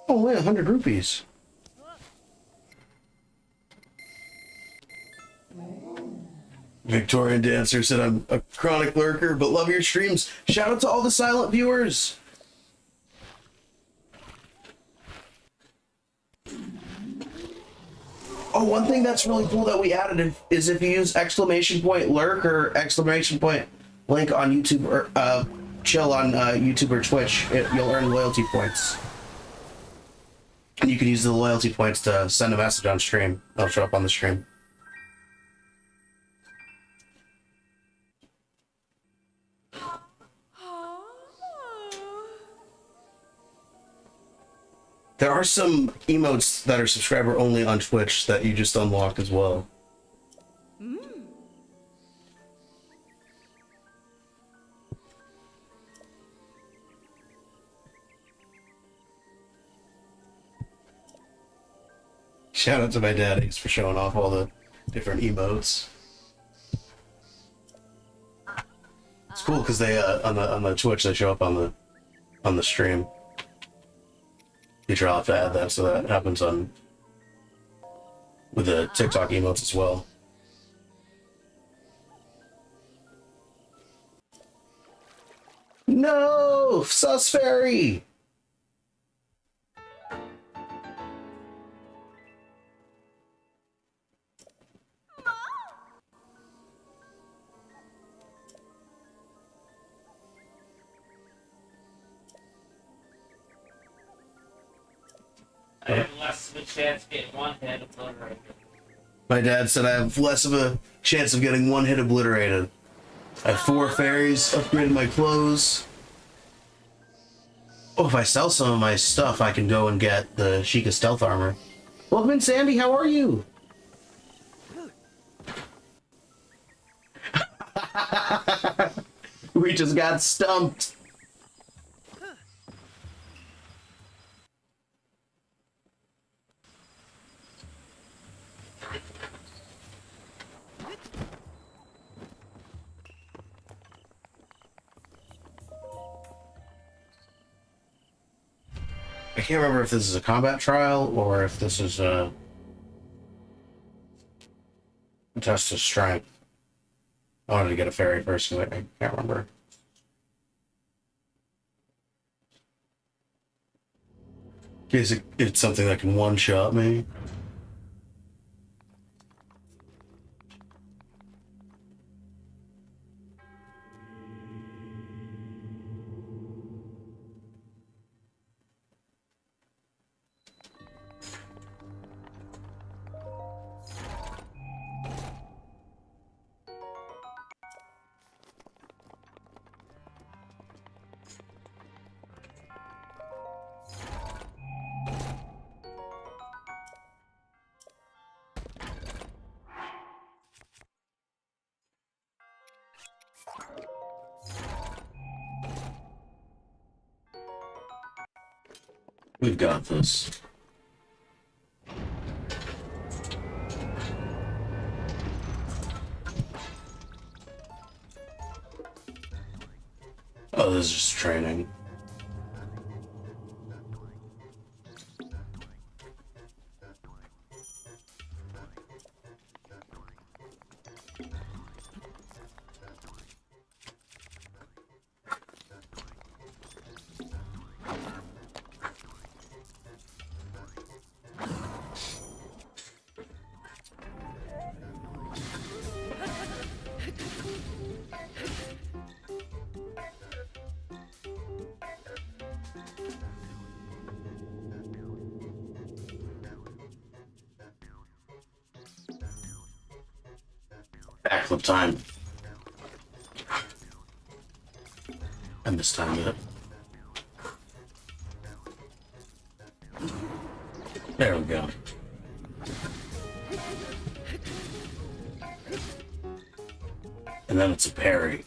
Oh, wait, 100 rupees. Victorian Dancer said, I'm a chronic lurker, but love your streams. Shout out to all the silent viewers. Oh, one thing that's really cool that we added is if you use !lurk or !link on YouTube or chill on YouTube or Twitch, you'll earn loyalty points. And you can use the loyalty points to send a message on stream. They'll show up on the stream. There are some emotes that are subscriber only on Twitch that you just unlock as well. Shout out to my daddies for showing off all the different emotes. It's cool because they on the Twitch they show up on the stream. Future I'll have to add that so that happens on with the TikTok emotes as well. No, Sus Fairy. I have less of a chance of getting one head obliterated. My dad said I have less of a chance of getting one hit obliterated. I have 4 fairies, upgraded my clothes. Oh, if I sell some of my stuff, I can go and get the Sheikah stealth armor. Welcome in, Sandy. How are you? We just got stumped. I can't remember if this is a combat trial or if this is a test of strength. I wanted to get a fairy first, I can't remember. In case it's something that can one-shot me. We've got this. Oh, this is just training. backflip time. And this time it. There we go. And then it's a parry.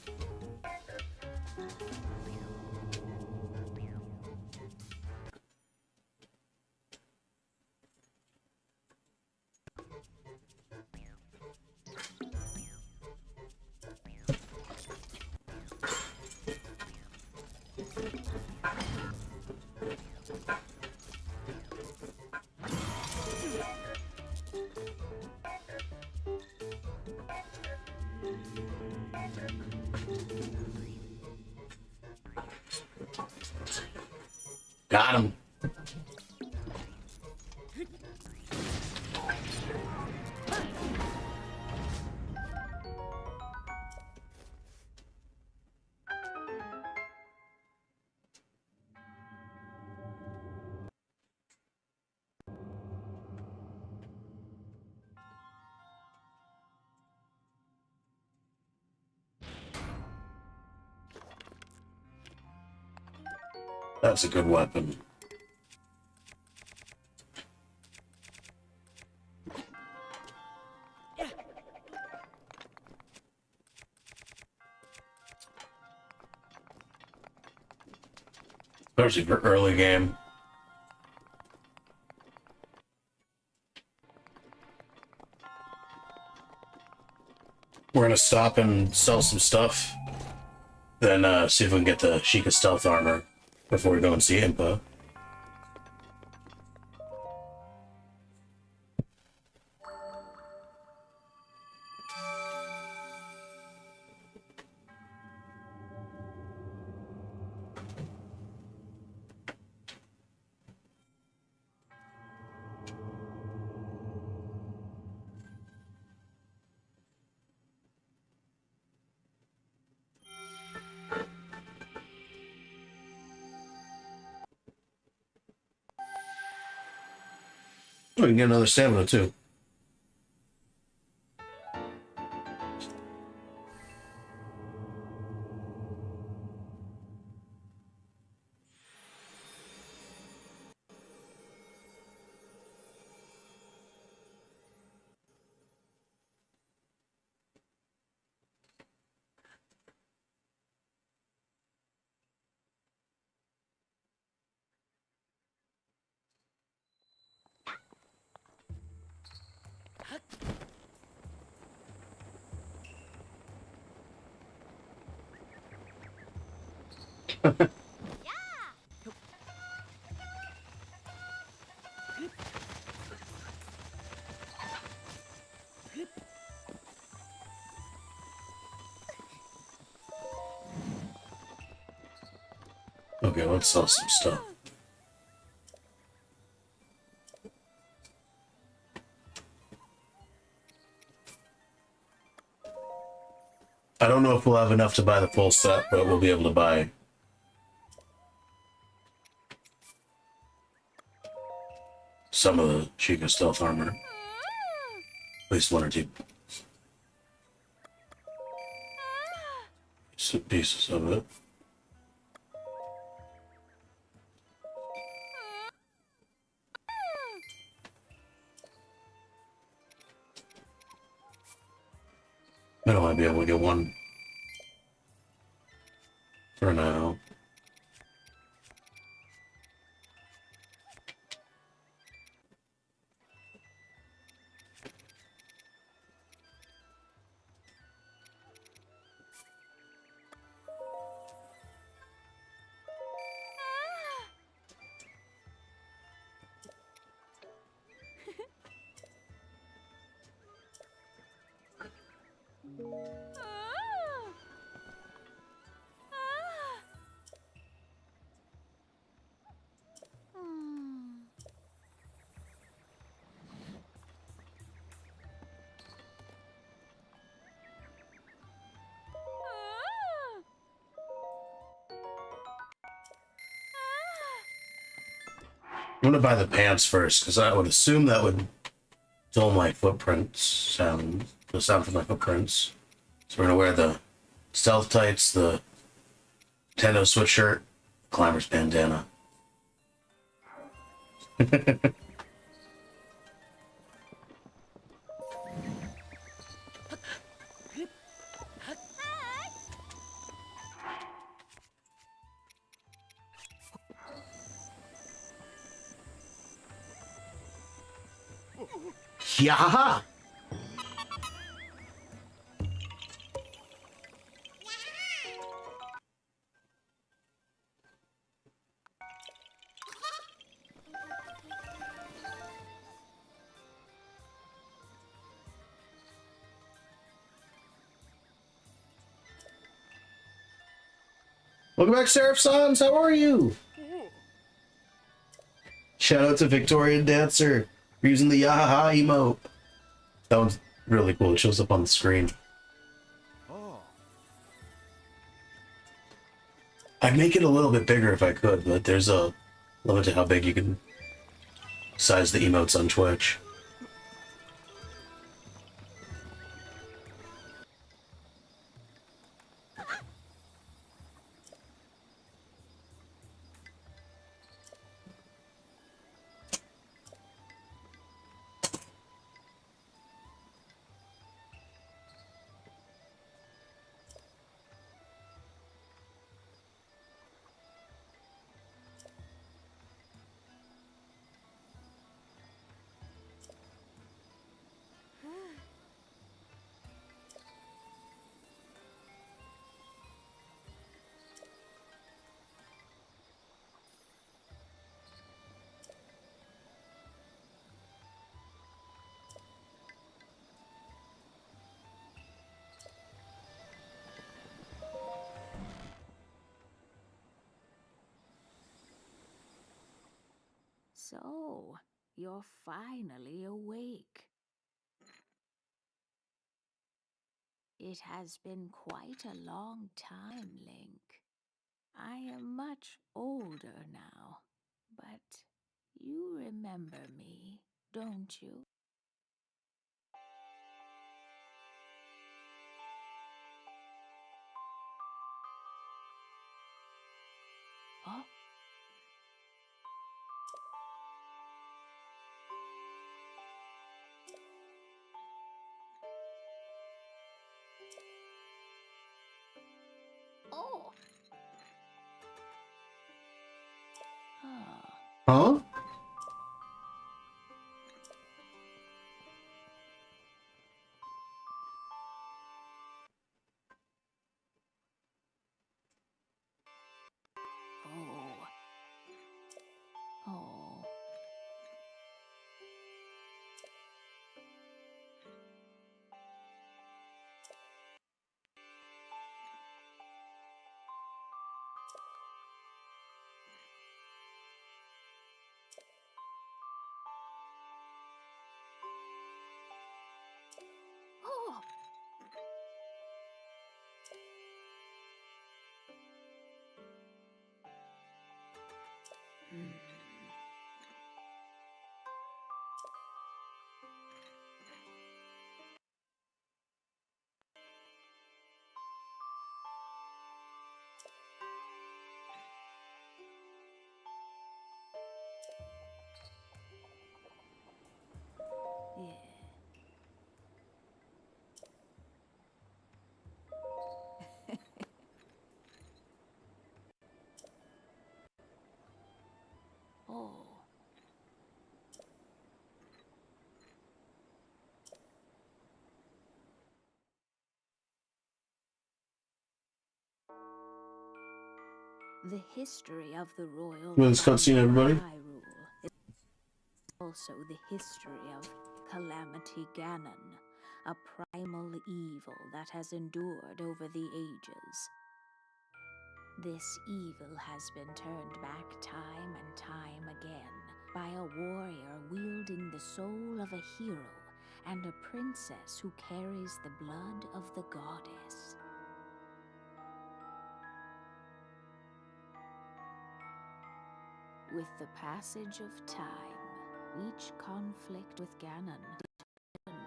Got him. That's a good weapon. Especially for early game. We're gonna stop and sell some stuff. Then see if we can get the Sheikah stealth armor before we go and see Impa. We can get another stamina too. Okay, let's sell some stuff. I don't know if we'll have enough to buy the full set, but we'll be able to buy some of the Sheikah stealth armor. At least one or two pieces of it. I don't want to be able to get one for now. I'm gonna buy the pants first, because I would assume that would dull my footprints sound, the sound from my footprints. So we're gonna wear the stealth tights, the Nintendo sweatshirt, climber's bandana. Hyah! Welcome back, Seraph Sons. How are you? Shout out to Victorian Dancer for using the Yahaha emote. That one's really cool. It shows up on the screen. I'd make it a little bit bigger if I could, but there's a limit to how big you can size the emotes on Twitch. So, you're finally awake. It has been quite a long time, Link. I am much older now, but you remember me, don't you? Oh. Oh. Huh? Oh. Oh. Oh. Hmm. Yeah. Oh. The history of the royal This cutscene, family of everybody. Hyrule is also the history of Calamity Ganon, a primal evil that has endured over the ages. This evil has been turned back time and time again by a warrior wielding the soul of a hero and a princess who carries the blood of the goddess. With the passage of time, each conflict with Ganon deepened,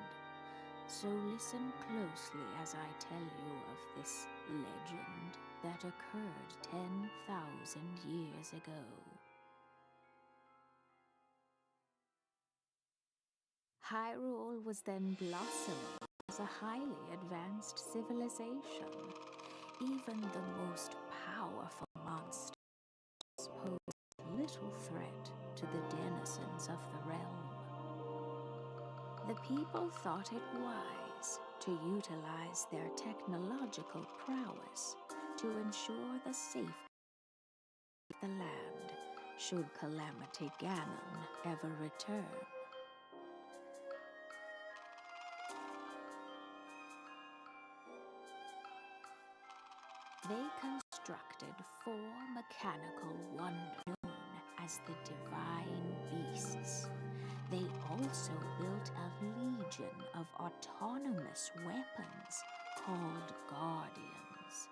So listen closely as I tell you of this legend that occurred 10,000 years ago. Hyrule was then blossoming as a highly advanced civilization. Even the most powerful monsters posed little threat to the denizens of the realm. The people thought it wise to utilize their technological prowess to ensure the safety of the land should Calamity Ganon ever return. They constructed 4 mechanical wonders known as the Divine Beasts. They also built a legion of autonomous weapons called Guardians.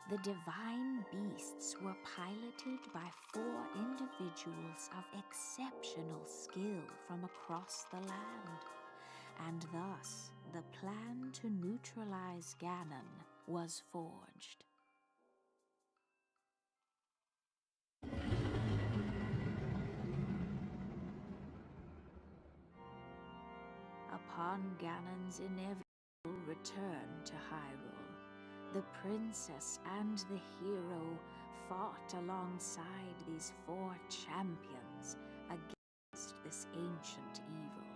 The Divine Beasts were piloted by 4 individuals of exceptional skill from across the land, and thus the plan to neutralize Ganon was forged. Upon Ganon's inevitable return to Hyrule, the princess and the hero fought alongside these 4 champions against this ancient evil.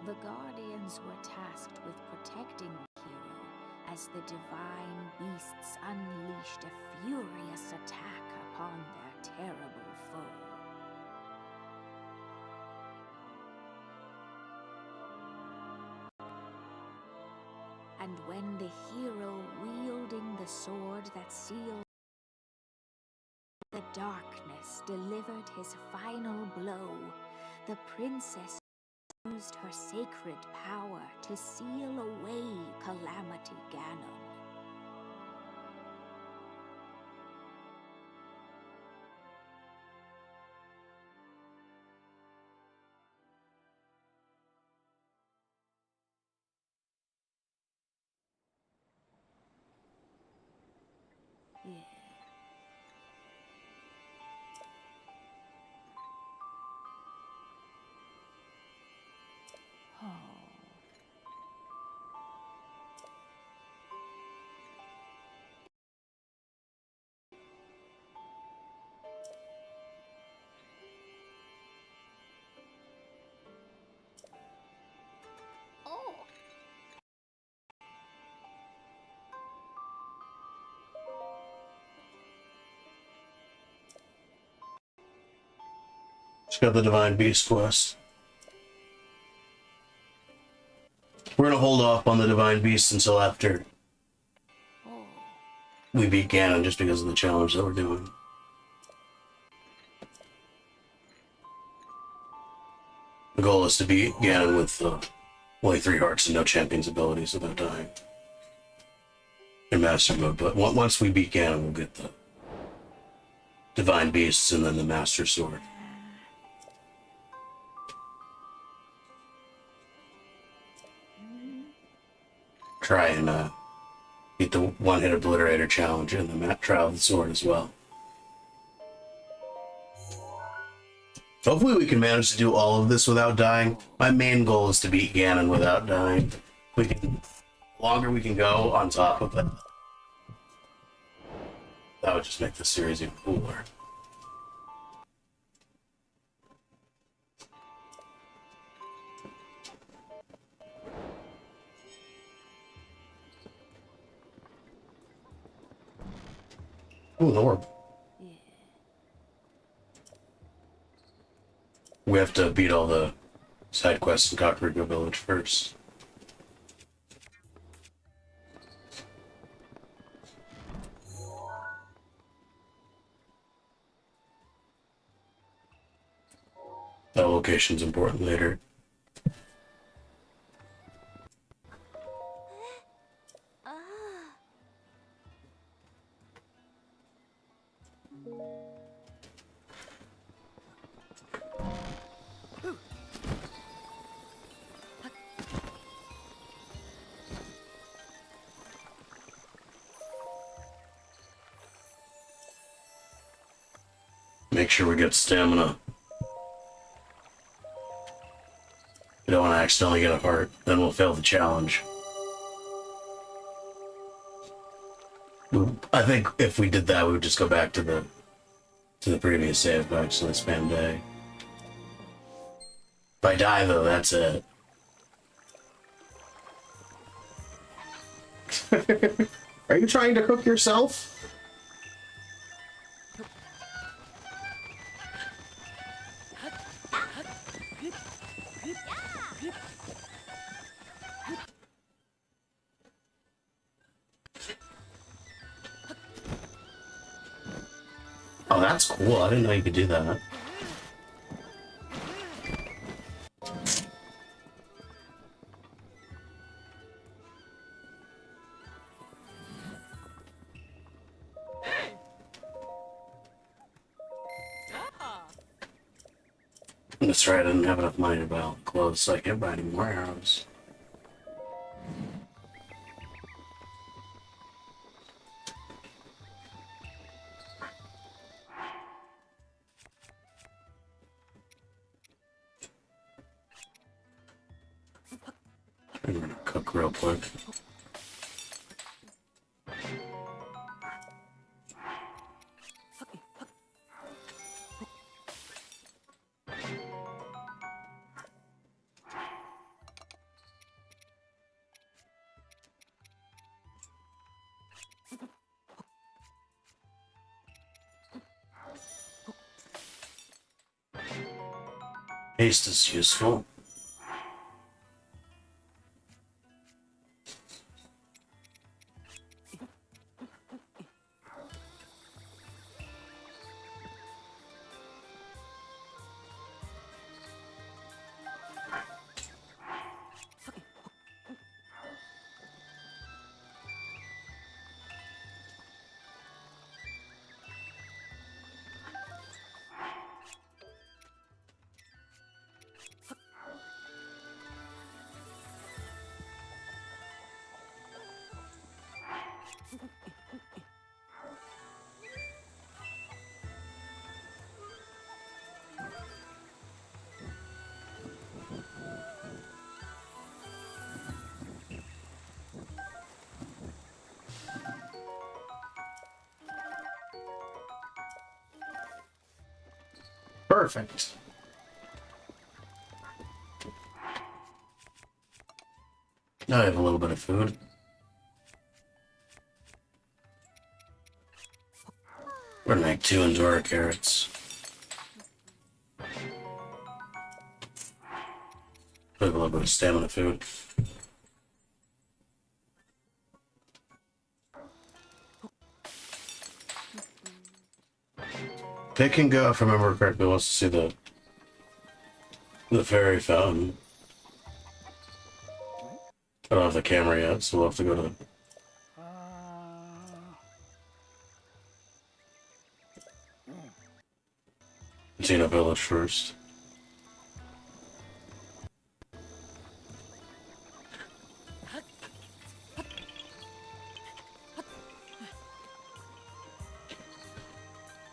The Guardians were tasked with protecting the hero as the Divine Beasts unleashed a furious attack upon their terrible foe. And when the hero wielding the sword that sealed the darkness delivered his final blow, the princess used her sacred power to seal away Calamity Ganon. Yeah. Oh. Oh. Just got the Divine Beast quest. We're gonna hold off on the Divine Beast until after we beat Ganon, just because of the challenge that we're doing. The goal is to beat Ganon with only 3 hearts and no champion's abilities without dying in Master Mode. But once we beat Ganon, we'll get the Divine Beasts and then the Master Sword. Try and beat the one-hit obliterator challenge and the Trial of the Sword as well. Hopefully we can manage to do all of this without dying. My main goal is to beat Ganon without dying. The longer we can go on top of it, that would just make the series even cooler. Ooh, an orb. Yeah. We have to beat all the side quests in Kakariko Village first. That location's important later. make sure we get stamina. We don't want to accidentally get a heart, then we'll fail the challenge. I think if we did that, we would just go back to the previous save box, so spam day. If I die though, that's it. Are you trying to cook yourself? Oh, that's cool. I didn't know you could do that. That's right, I didn't have enough money to buy all the clothes, so I can't buy any more arrows. I'm gonna cook real quick. Haste is useful. Perfect. Now I have a little bit of food. We're gonna make 2 Endura carrots. We have a little bit of stamina food. Pick and go, if I remember correctly, wants to see the fairy fountain. I don't have the camera yet, so we'll have to go to Tina Village first.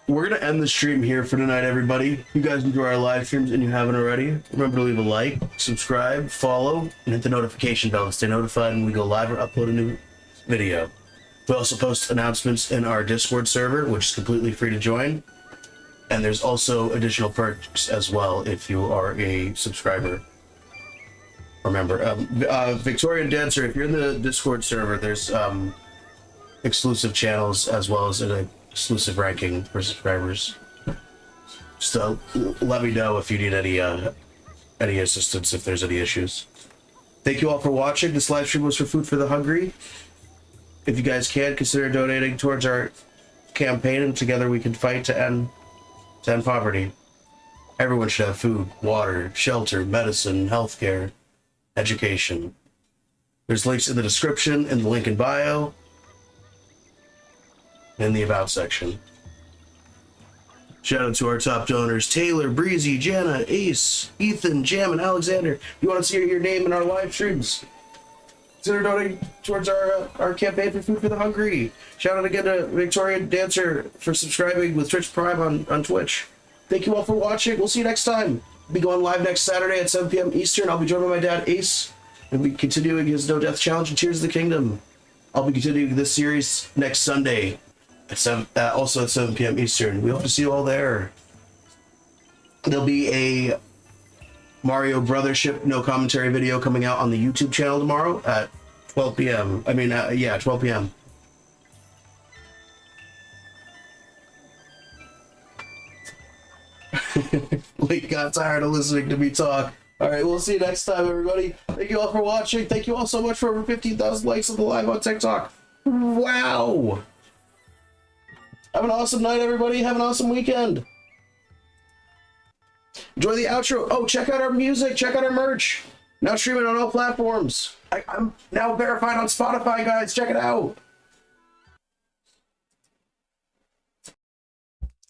We're gonna end the stream here for tonight, everybody. If you guys enjoy our live streams and you haven't already, remember to leave a like, subscribe, follow, and hit the notification bell to stay notified when we go live or upload a new video. We also post announcements in our Discord server, which is completely free to join. And there's also additional perks as well if you are a subscriber or member. Victorian Dancer, if you're in the Discord server, there's exclusive channels as well as an exclusive ranking for subscribers. Just let me know if you need any assistance, if there's any issues. Thank you all for watching. This live stream was for Food for the Hungry. If you guys can, consider donating towards our campaign, and together we can fight to end poverty. Everyone should have food, water, shelter, medicine, healthcare, education. There's links in the description, in the link in bio, in the about section. Shout out to our top donors: Taylor, Breezy, Jana, Ace, Ethan, Jam, and Alexander. If you want to see your name in our live streams, consider donating towards our campaign for Food for the Hungry. Shout out again to Victorian Dancer for subscribing with Twitch Prime on Twitch. thank you all for watching. We'll see you next time. I'll be going live next Saturday at 7 p.m. Eastern. I'll be joined by my dad, Ace, and we'll be continuing his No Death Challenge and Cheers to the Kingdom. I'll be continuing this series next Sunday, also at 7 p.m. Eastern. We hope to see you all there. There'll be a Mario Brothership no commentary video coming out on the YouTube channel tomorrow at 12 p.m. 12 p.m. Lee got tired of listening to me talk. All right, we'll see you next time, everybody. Thank you all for watching. Thank you all so much for over 15,000 likes on the live on TikTok. Wow. Have an awesome night, everybody. Have an awesome weekend. Enjoy the outro. Oh, check out our music. Check out our merch. Now streaming on all platforms. I'm now verified on Spotify, guys. Check it out.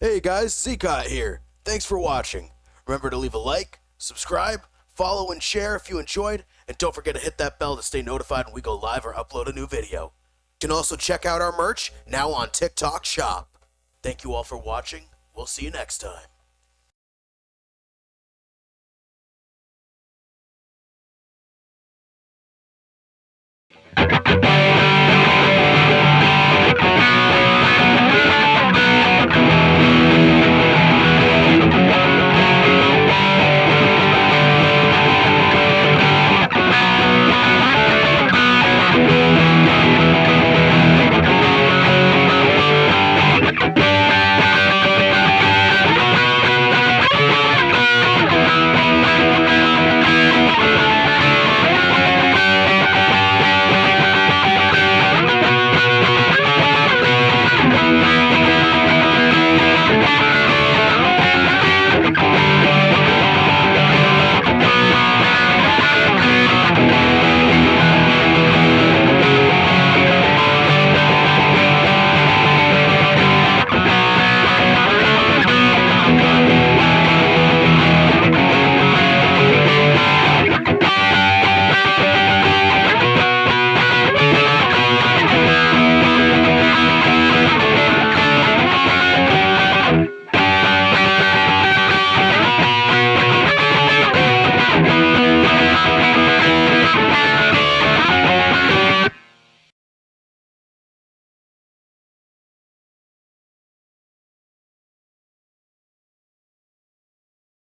Hey guys, Zcott here. Thanks for watching. Remember to leave a like, subscribe, follow, and share if you enjoyed, and don't forget to hit that bell to stay notified when we go live or upload a new video. You can also check out our merch now on TikTok Shop. Thank you all for watching. We'll see you next time.